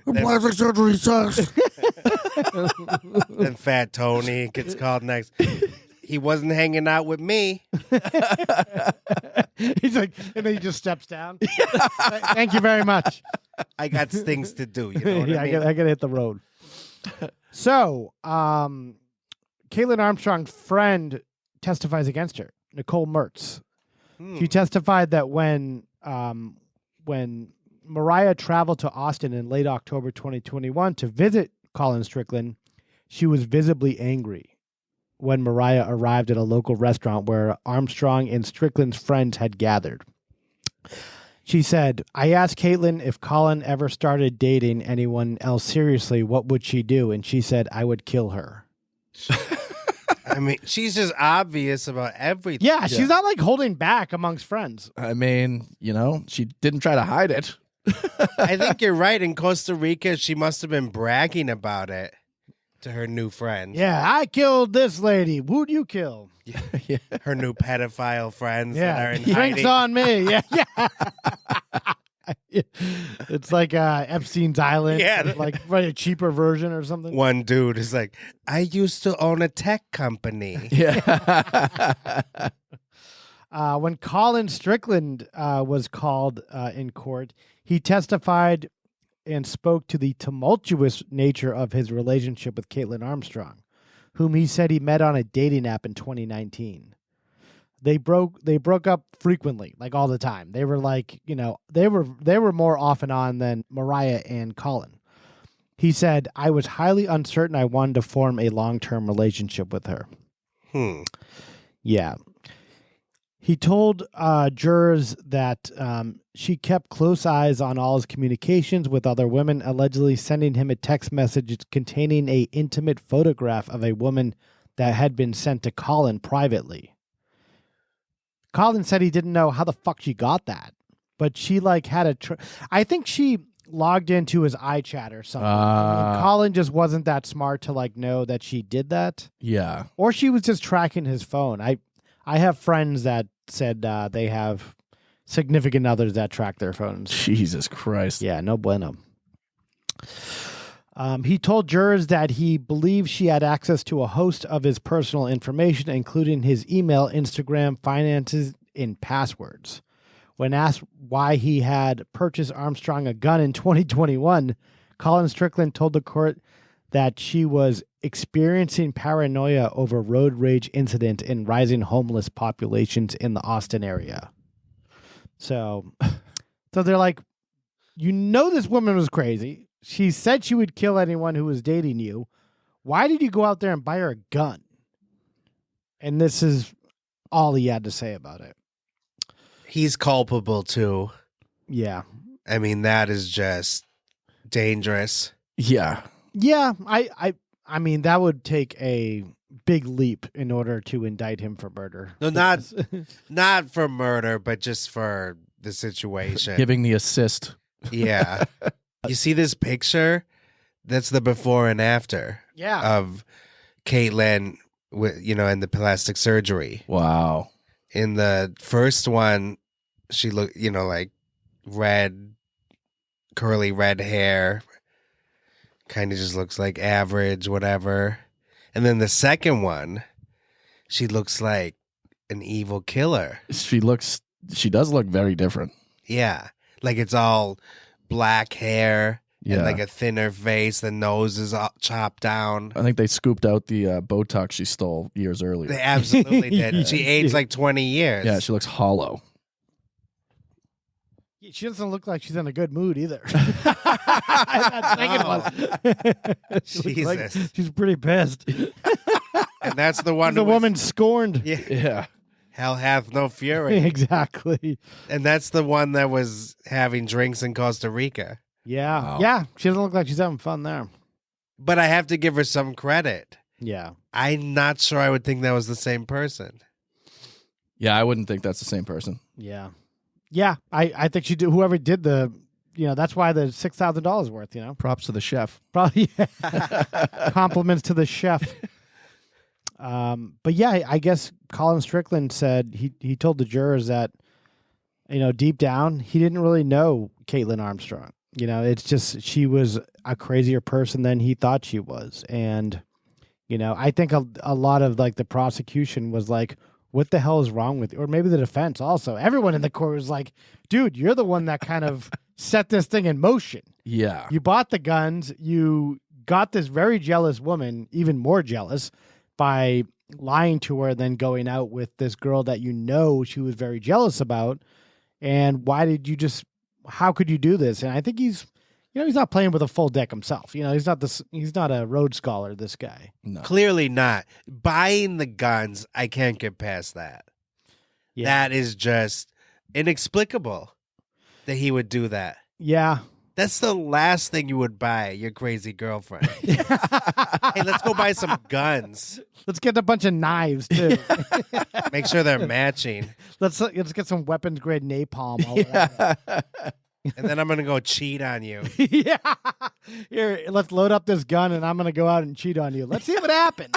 Plastic surgery sucks. Then Fat Tony gets called next. He wasn't hanging out with me. He's like, and then he just steps down. Thank you very much. I got things to do. You know what I mean? I gotta hit the road. So, Caitlin Armstrong's friend testifies against her, Nicole Mertz. She testified that when Moriah traveled to Austin in late October 2021 to visit Colin Strickland, she was visibly angry when Moriah arrived at a local restaurant where Armstrong and Strickland's friends had gathered. She said, I asked Caitlin if Colin ever started dating anyone else seriously, what would she do? And she said, I would kill her. I mean, she's just obvious about everything. Yeah, she's not like holding back amongst friends. I mean, she didn't try to hide it. I think you're right. In Costa Rica, she must have been bragging about it to her new friends. Yeah, I killed this lady. Who'd you kill? Yeah. Her new pedophile friends that are in Drinks hiding. on me. Yeah, yeah. It's like Epstein's Island. Yeah. Like a cheaper version or something. One dude is like, I used to own a tech company. Yeah. When Colin Strickland was called in court, he testified and spoke to the tumultuous nature of his relationship with Caitlin Armstrong, whom he said he met on a dating app in 2019. They broke up frequently, like all the time. They were like, they were more off and on than Moriah and Colin. He said, I was highly uncertain I wanted to form a long-term relationship with her. Yeah. He told jurors that she kept close eyes on all his communications with other women, allegedly sending him a text message containing an intimate photograph of a woman that had been sent to Colin privately. Colin said he didn't know how the fuck she got that, but she had I think she logged into his iChat or something. Colin just wasn't that smart to know that she did that. Yeah. Or she was just tracking his phone. I have friends that said they have significant others that track their phones. Jesus Christ. Yeah, no bueno. He told jurors that he believed she had access to a host of his personal information, including his email, Instagram, finances, and passwords. When asked why he had purchased Armstrong a gun in 2021, Colin Strickland told the court that she was experiencing paranoia over road rage incident and rising homeless populations in the Austin area. So they're like, this woman was crazy. She said she would kill anyone who was dating you. Why did you go out there and buy her a gun? And this is all he had to say about it. He's culpable too. Yeah. I mean, that is just dangerous. Yeah. Yeah, I mean, that would take a big leap in order to indict him for murder. No, not for murder, but just for the situation. Giving the assist. Yeah. You see this picture? That's the before and after. Yeah. Of Caitlin, in the plastic surgery. Wow. In the first one, she looked, like red, curly red hair. Kind of just looks like average, whatever. And then the second one, she looks like an evil killer. She does look very different. Yeah. Like it's all black hair and Yeah. like a thinner face. The nose is all chopped down. I think they scooped out the Botox she stole years earlier. They absolutely did. She aged like 20 years. Yeah, she looks hollow. She doesn't look like she's in a good mood either. That second one. She looks like Jesus. she's pretty pissed. And that's the one. The who was- woman scorned. Yeah. Yeah. Hell hath no fury. Exactly. And that's the one that was having drinks in Costa Rica. Yeah. Wow. Yeah. She doesn't look like she's having fun there. But I have to give her some credit. Yeah. I'm not sure I would think that was the same person. Yeah, I wouldn't think that's the same person. Yeah. Yeah. I think she did. Whoever did that's why the $6,000 worth, Props to the chef. Probably. Yeah. Compliments to the chef. But yeah, I guess Colin Strickland said he told the jurors that, deep down, he didn't really know Caitlin Armstrong. It's just she was a crazier person than he thought she was. And, I think a lot of the prosecution was like, what the hell is wrong with you? Or maybe the defense also. Everyone in the court was like, dude, you're the one that kind of set this thing in motion. Yeah. You bought the guns. You got this very jealous woman, even more jealous, by lying to her, then going out with this girl that she was very jealous about. And how could you do this? And I think he's not playing with a full deck himself. He's not a Rhodes Scholar, this guy. No. Clearly not. Buying the guns, I can't get past that. Yeah. That is just inexplicable that he would do that. Yeah. That's the last thing you would buy your crazy girlfriend. Hey, let's go buy some guns. Let's get a bunch of knives too. Make sure they're matching. Let's get some weapons grade napalm. All over. And then I'm going to go cheat on you. Yeah. Here, let's load up this gun and I'm going to go out and cheat on you. Let's see what happens.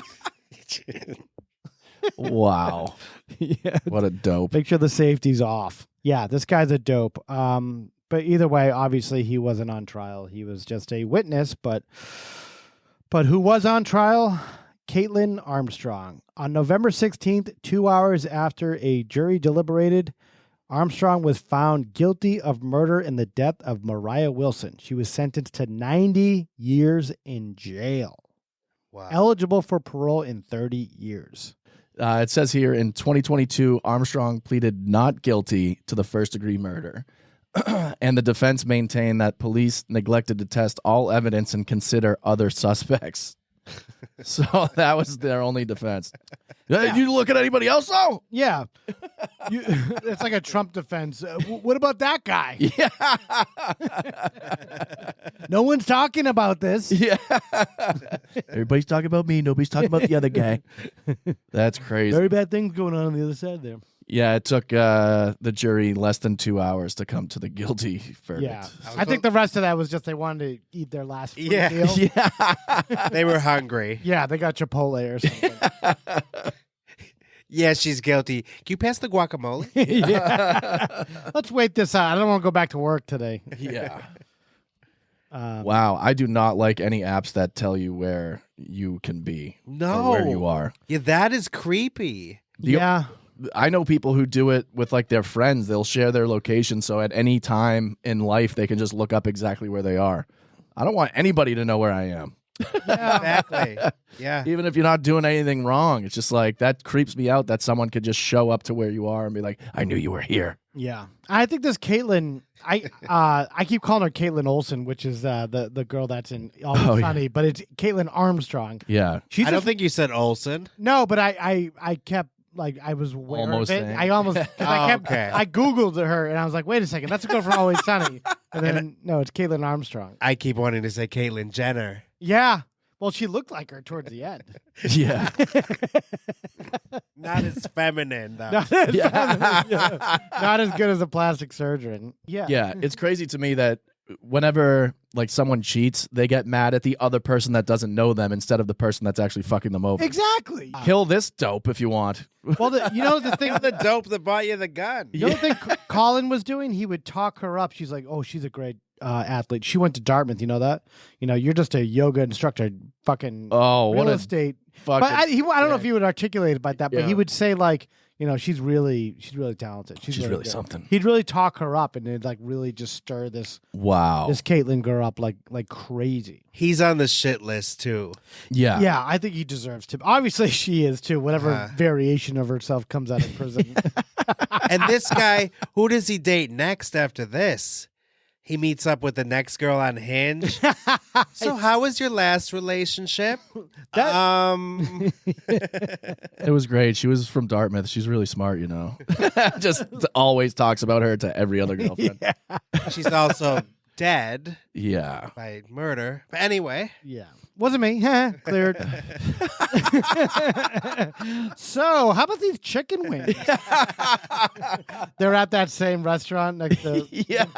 Wow. Yeah. What a dope. Make sure the safety's off. Yeah, this guy's a dope. But either way, obviously he wasn't on trial. He was just a witness, but who was on trial? Caitlin Armstrong. On November 16th, 2 hours after a jury deliberated, Armstrong was found guilty of murder in the death of Moriah Wilson. She was sentenced to 90 years in jail. Wow. Eligible for parole in 30 years. It says here in 2022, Armstrong pleaded not guilty to the first-degree murder. And the defense maintained that police neglected to test all evidence and consider other suspects. So that was their only defense. Did you look at anybody else, though? Yeah. It's like a Trump defense. What about that guy? Yeah. No one's talking about this. Yeah. Everybody's talking about me. Nobody's talking about the other guy. That's crazy. Very bad things going on the other side there. Yeah, it took the jury less than 2 hours to come to the guilty verdict. Yeah. I think the rest of that was just they wanted to eat their last free meal. Yeah. They were hungry. Yeah, they got Chipotle or something. Yeah, she's guilty. Can you pass the guacamole? Yeah. Let's wait this out. I don't want to go back to work today. Yeah. Wow, I do not like any apps that tell you where you can be. No. Or where you are. Yeah, that is creepy. Yeah. I know people who do it with like their friends. They'll share their location so at any time in life they can just look up exactly where they are. I don't want anybody to know where I am. Yeah. Exactly. Yeah. Even if you're not doing anything wrong. It's just like that creeps me out that someone could just show up to where you are and be like, I knew you were here. Yeah. I think this Caitlin, I keep calling her Caitlin Olsen, which is the girl that's in Always Sunny, but it's Caitlin Armstrong. Yeah. I don't think you said Olsen. No, but I kept like I was aware Almost of it. saying. I almost Okay. I Googled her and I was like, wait a second, that's a girl from Always Sunny. And then no, it's Caitlin Armstrong. I keep wanting to say Caitlyn Jenner. Yeah. Well, she looked like her towards the end. Yeah. Not as feminine, though. Not as, not as good as a plastic surgeon. Yeah. Yeah. It's crazy to me that whenever like someone cheats, they get mad at the other person that doesn't know them instead of the person that's actually fucking them over. Exactly. Kill this dope if you want. Well, you know the thing. The dope that bought you the gun. You know the thing Colin was doing? He would talk her up. She's like, oh, she's a great athlete. She went to Dartmouth. You know that? You know, you're just a yoga instructor. Fucking Oh, real what a estate. fucking. But I don't know if he would articulate it like that, but Yeah. he would say like, you know, she's really talented. She's really good. something. He'd really talk her up and it'd like really just stir this Wow. Caitlyn girl up like crazy. He's on the shit list, too. Yeah. Yeah, I think he deserves to. Obviously, she is too. Whatever variation of herself comes out of prison. And this guy, who does he date next after this? He meets up with the next girl on Hinge. So how was your last relationship? It was great. She was from Dartmouth. She's really smart, you know. Just always talks about her to every other girlfriend. Yeah. She's also dead Yeah. by murder. But anyway. Yeah. Wasn't me. Cleared. So, how about these chicken wings? They're at that same restaurant next to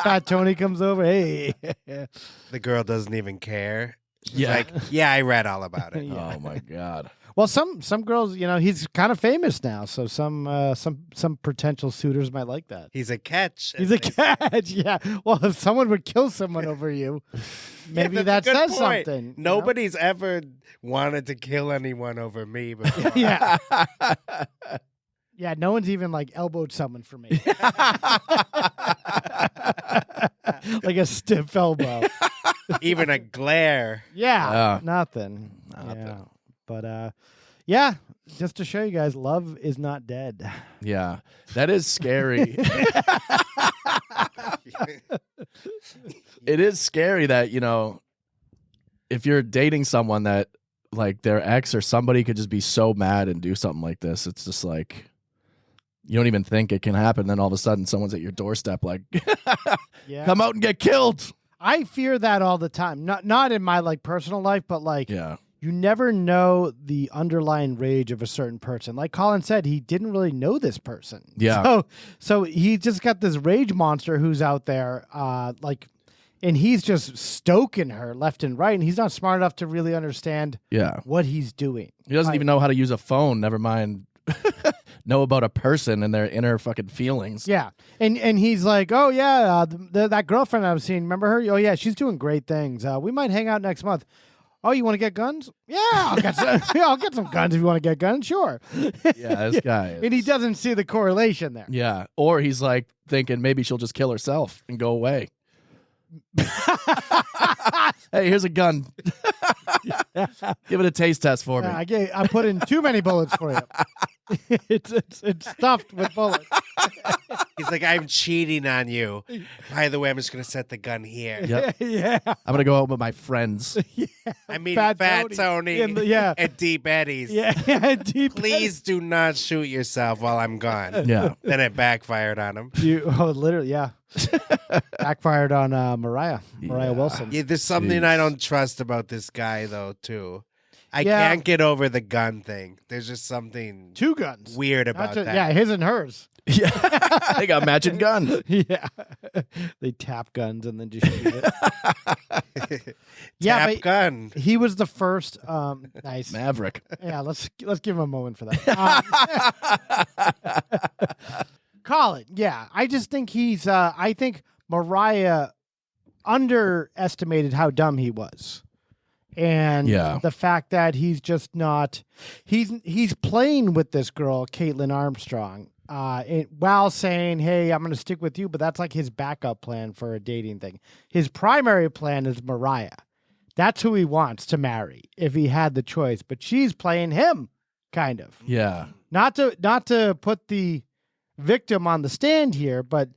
Fat Tony comes over. Hey. The girl doesn't even care. She's Yeah. like, yeah, I read all about it. Oh my God. Well, some girls, you know, he's kind of famous now, so some potential suitors might like that. He's a catch. He's a catch, yeah. Well, if someone would kill someone over you, maybe that that's a good says point. something. you know? Nobody's ever wanted to kill anyone over me before. Yeah. Yeah, no one's even like elbowed someone for me. Like a stiff elbow. Even a glare. Yeah, nothing. Yeah. But yeah, just to show you guys, love is not dead. Yeah. That is scary. It is scary that, you know, if you're dating someone that like their ex or somebody could just be so mad and do something like this, it's just like you don't even think it can happen. Then all of a sudden someone's at your doorstep like, Yeah. come out and get killed. I fear that all the time. Not in my like personal life, but like Yeah. you never know the underlying rage of a certain person. Like Colin said, he didn't really know this person. Yeah. So he just got this rage monster who's out there, and he's just stoking her left and right, and he's not smart enough to really understand what he's doing. He doesn't even know how to use a phone, never mind know about a person and their inner fucking feelings. Yeah. And he's like, oh, yeah, that girlfriend I was seeing, remember her? Oh, yeah, she's doing great things. We might hang out next month. Oh, you want to get guns? Yeah, I'll get some guns if you want to get guns. Sure. Yeah, this guy is... And he doesn't see the correlation there. Yeah. Or he's like thinking maybe she'll just kill herself and go away. Hey, here's a gun. Give it a taste test for me. I put in too many bullets for you. It's stuffed with bullets. He's like, I'm cheating on you. By the way, I'm just going to set the gun here. Yep. Yeah. I'm going to go out with my friends. I mean, Fat Tony and Deep Eddies. Yeah, Deep Please do not shoot yourself while I'm gone. Yeah. Then it backfired on him. Literally, yeah. Backfired on Moriah Wilson. Yeah, there's something I don't trust about this guy, though, too. I can't get over the gun thing. There's just something 2 guns weird about that. Yeah, his and hers. Yeah. They got matching guns. Yeah. They tap guns and then just shoot it. Tap gun. He was the first nice Maverick. Yeah, let's give him a moment for that. Colin, yeah. I just think he's I think Moriah underestimated how dumb he was. And the fact that he's just not he's playing with this girl, Caitlin Armstrong, while saying, hey, I'm going to stick with you, but that's like his backup plan for a dating thing. His primary plan is Moriah. That's who he wants to marry if he had the choice, but she's playing him, kind of. Yeah. Not to put the victim on the stand here, but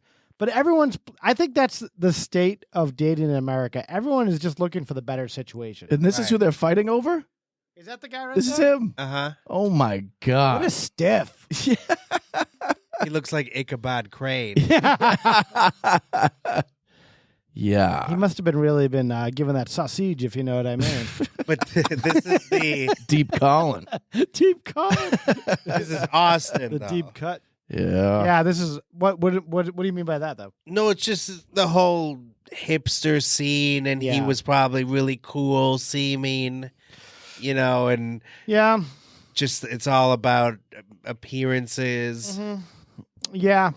I think that's the state of dating in America. Everyone is just looking for the better situation. And this is who they're fighting over? Is that the guy right This there? is him? Uh-huh. Oh, my God. What a stiff. He looks like Ichabod Crane. Yeah. He must have really been given that sausage, if you know what I mean. But this is the... Deep Colin. Deep Colin. This is Austin, The though. deep cut. Yeah. Yeah, this is... What do you mean by that, though? No, it's just the whole hipster scene, and he was probably really cool seeming, and... Yeah. Just, it's all about appearances. Mm-hmm. Yeah.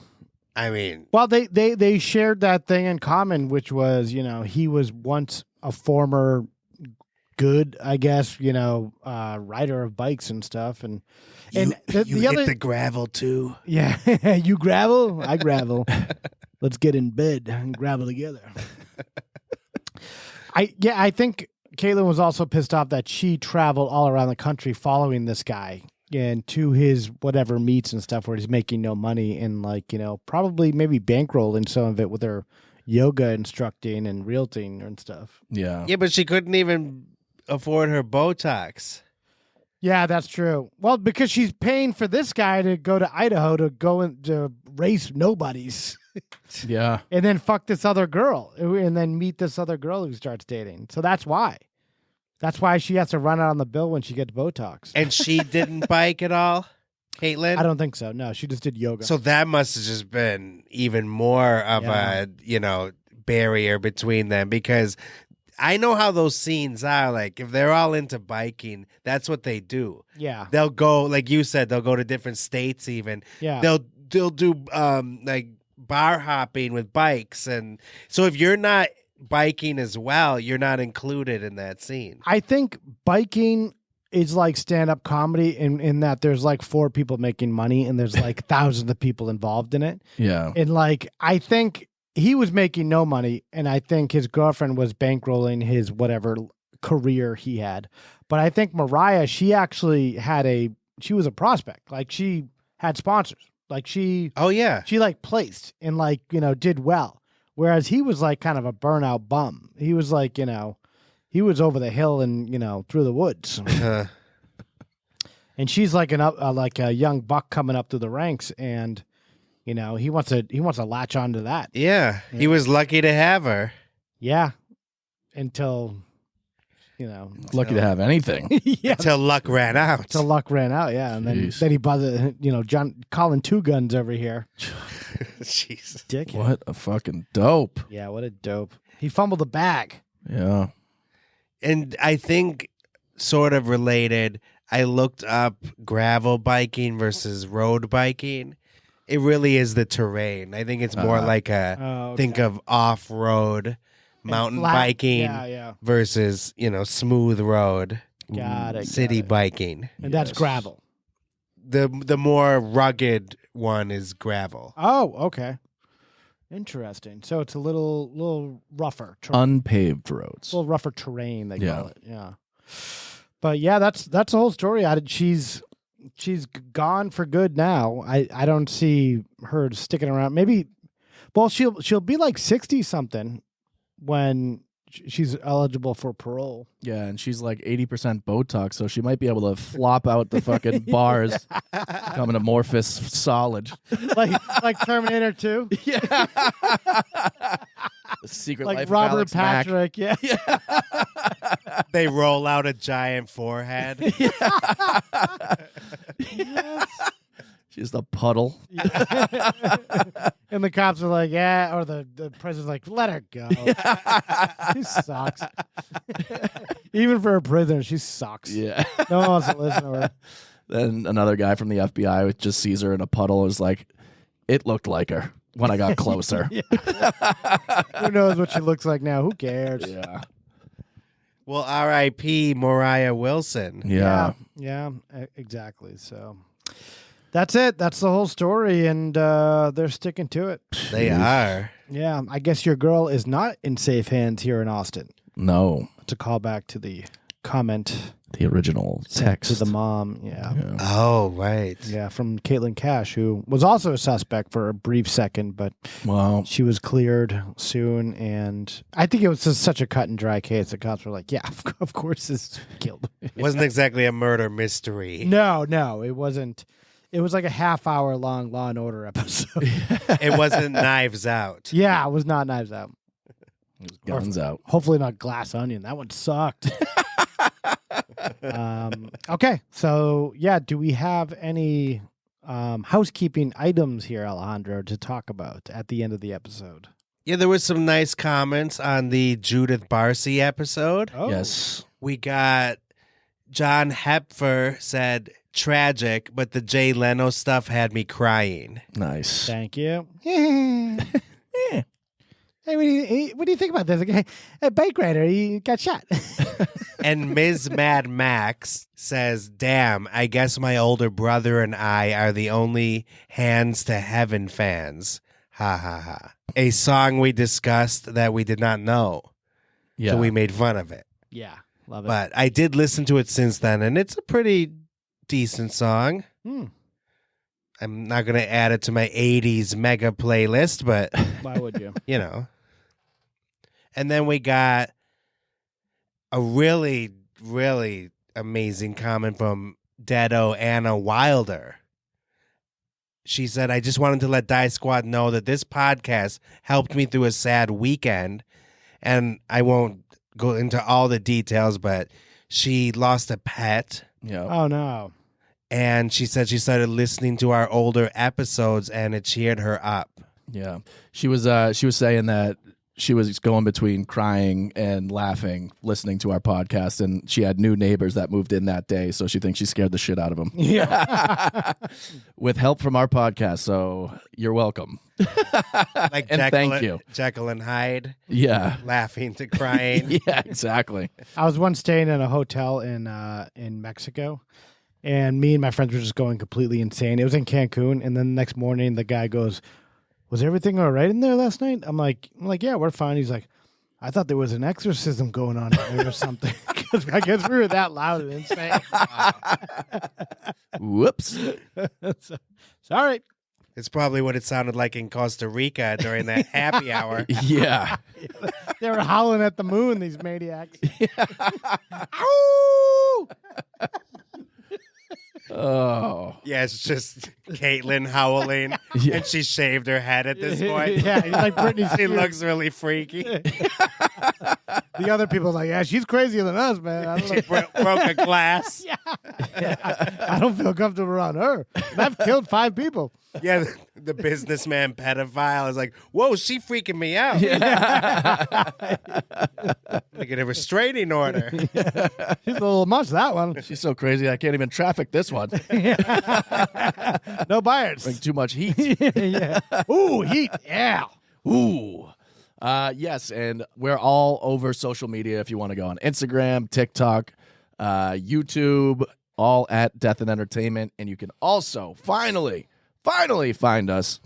I mean... Well, they shared that thing in common, which was, he was once a former good, I guess, rider of bikes and stuff. And you the hit other... the gravel, too. Yeah. You gravel? I gravel. Let's get in bed and gravel together. I think Caitlin was also pissed off that she traveled all around the country following this guy and to his whatever meets and stuff where he's making no money and probably maybe bankrolling some of it with her yoga instructing and realting and stuff. Yeah. Yeah, but she couldn't even afford her Botox. Yeah, that's true. Well, because she's paying for this guy to go to Idaho to go and to race nobodies. Yeah. And then fuck this other girl and then meet this other girl who starts dating. So that's why. That's why she has to run out on the bill when she gets Botox. And she didn't bike at all, Caitlin? I don't think so. No, she just did yoga. So that must have just been even more of a, barrier between them, because I know how those scenes are. Like, if they're all into biking, that's what they do. Yeah. They'll go, like you said, they'll go to different states even. Yeah. They'll do like bar hopping with bikes. And so if you're not biking as well, you're not included in that scene. I think biking is like stand-up comedy in that there's like 4 people making money and there's like thousands of people involved in it. Yeah. And like, I think he was making no money and I think his girlfriend was bankrolling his whatever career he had. But I think Moriah, she actually she was a prospect. Like she had sponsors. Like she like placed and like, did well. Whereas he was like kind of a burnout bum. He was like, he was over the hill and, through the woods. And she's like like a young buck coming up through the ranks and, he wants to latch onto that. Yeah. He was lucky to have her. Yeah, until Lucky to have anything. yeah, Until luck ran out. until luck ran out. Yeah, and Jeez. then he buzzed. Colin Two Guns over here. Jesus. Dickhead. What a fucking dope. Yeah, what a dope. He fumbled the bag. Yeah. And I think, sort of related, I looked up gravel biking versus road biking. It really is the terrain. I think it's more like think of off-road mountain flat. biking Yeah. versus, smooth road Got it. city got it. biking. And that's gravel. The more rugged one is gravel. Oh, okay. Interesting. So it's a little rougher. Unpaved roads. A little rougher terrain, they Yeah. call it. Yeah. But yeah, that's the whole story. She's gone for good now. I don't see her sticking around. Maybe, well, she'll be like 60 something when she's eligible for parole. Yeah, and she's like 80% Botox, so she might be able to flop out the fucking bars, become an amorphous solid. like Terminator 2. Yeah. The Secret Like Life of Robert Alex Mack. Patrick. Yeah. They roll out a giant forehead. Yes. She's the puddle. And the cops are like, yeah, or the president's like, let her go. She sucks. Even for a prisoner, she sucks. Yeah. No one wants to listen to her. Then another guy from the FBI just sees her in a puddle and is like, it looked like her when I got closer. Who knows what she looks like now? Who cares? Yeah. Well, R.I.P. Moriah Wilson. Yeah. Yeah, exactly. So that's it. That's the whole story, and they're sticking to it. They are. Yeah, I guess your girl is not in safe hands here in Austin. No. To call back to the comment The original sent text. to the mom. Yeah. Oh, right. Yeah, from Caitlin Cash, who was also a suspect for a brief second, but Wow. she was cleared soon. And I think it was just such a cut and dry case. The cops were like, yeah, of course it's killed. Wasn't exactly a murder mystery. No, it wasn't. It was like a half-hour long Law and Order episode. It wasn't Knives Out. Yeah, it was not Knives Out. Guns out. Hopefully not Glass Onion. That one sucked. Okay, so yeah, do we have any housekeeping items here, Alejandro, to talk about at the end of the episode? Yeah, there was some nice comments on the Judith Barcy episode. Oh. Yes. We got John Hepfer said, tragic, but the Jay Leno stuff had me crying. Nice. Thank you. Hey, what do you think about this? A bike rider, he got shot. And Ms. Mad Max says, damn, I guess my older brother and I are the only Hands to Heaven fans. Ha ha ha. A song we discussed that we did not know. Yeah. So we made fun of it. Yeah, love it. But I did listen to it since then, and it's a pretty decent song. I'm not going to add it to my 80s mega playlist, but, Why would you? you know. And then we got a really, really amazing comment from Deado Anna Wilder. She said, I just wanted to let Die Squad know that this podcast helped me through a sad weekend. And I won't go into all the details, but she lost a pet. Yeah. Oh, no. And she said she started listening to our older episodes and it cheered her up. Yeah. She was saying that she was going between crying and laughing listening to our podcast, and she had new neighbors that moved in that day, so she thinks she scared the shit out of them. Yeah. With help from our podcast, so you're welcome. Like And Jekyll thank you. Jekyll and Hyde. Yeah. Laughing to crying. Yeah, exactly. I was once staying in a hotel in Mexico, and me and my friends were just going completely insane. It was in Cancun, and then the next morning the guy goes, was everything all right in there last night? I'm like, yeah, we're fine. He's like, I thought there was an exorcism going on in there or something. Because I guess we were that loud and insane. Whoops. Sorry. It's probably what it sounded like in Costa Rica during that happy hour. Yeah. They were howling at the moon, these maniacs. Ow! Oh. Yeah, it's just Caitlin howling, Yeah. and she shaved her head at this point. Yeah, like Britney She Spears. looks really freaky. The other people are like, yeah, she's crazier than us, man. I don't know. Broke a glass. I don't feel comfortable around her. And I've killed 5 people. Yeah, the businessman pedophile is like, whoa, she freaking me out. I get a restraining order. She's a little much, that one. She's so crazy, I can't even traffic this one. No buyers. Like too much heat. Yeah. Ooh, heat. Yeah. Ooh. Yes, and we're all over social media if you want to go on Instagram, TikTok, YouTube, all at Death and Entertainment. And you can also finally find us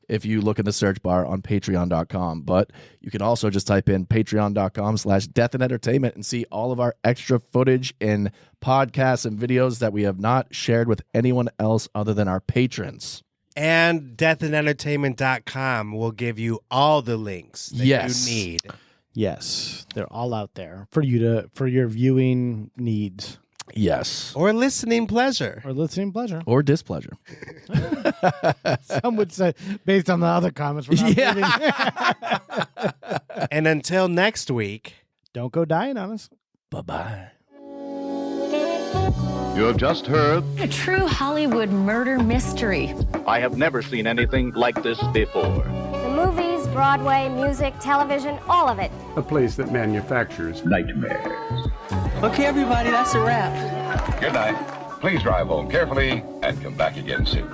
if you look in the search bar on patreon.com. But you can also just type in patreon.com/Death and Entertainment and see all of our extra footage and podcasts and videos that we have not shared with anyone else other than our patrons. And deathandentertainment.com will give you all the links that you need. Yes. They're all out there for your viewing needs. Yes. Or listening pleasure. Or listening pleasure. Or displeasure. Some would say, based on the other comments we're not reading. And until next week, don't go dying on us. Bye-bye. You have just heard A true Hollywood murder mystery. I have never seen anything like this before. The movies, Broadway, music, television, all of it. A place that manufactures nightmares. Okay, everybody, that's a wrap. Good night. Please drive home carefully and come back again soon.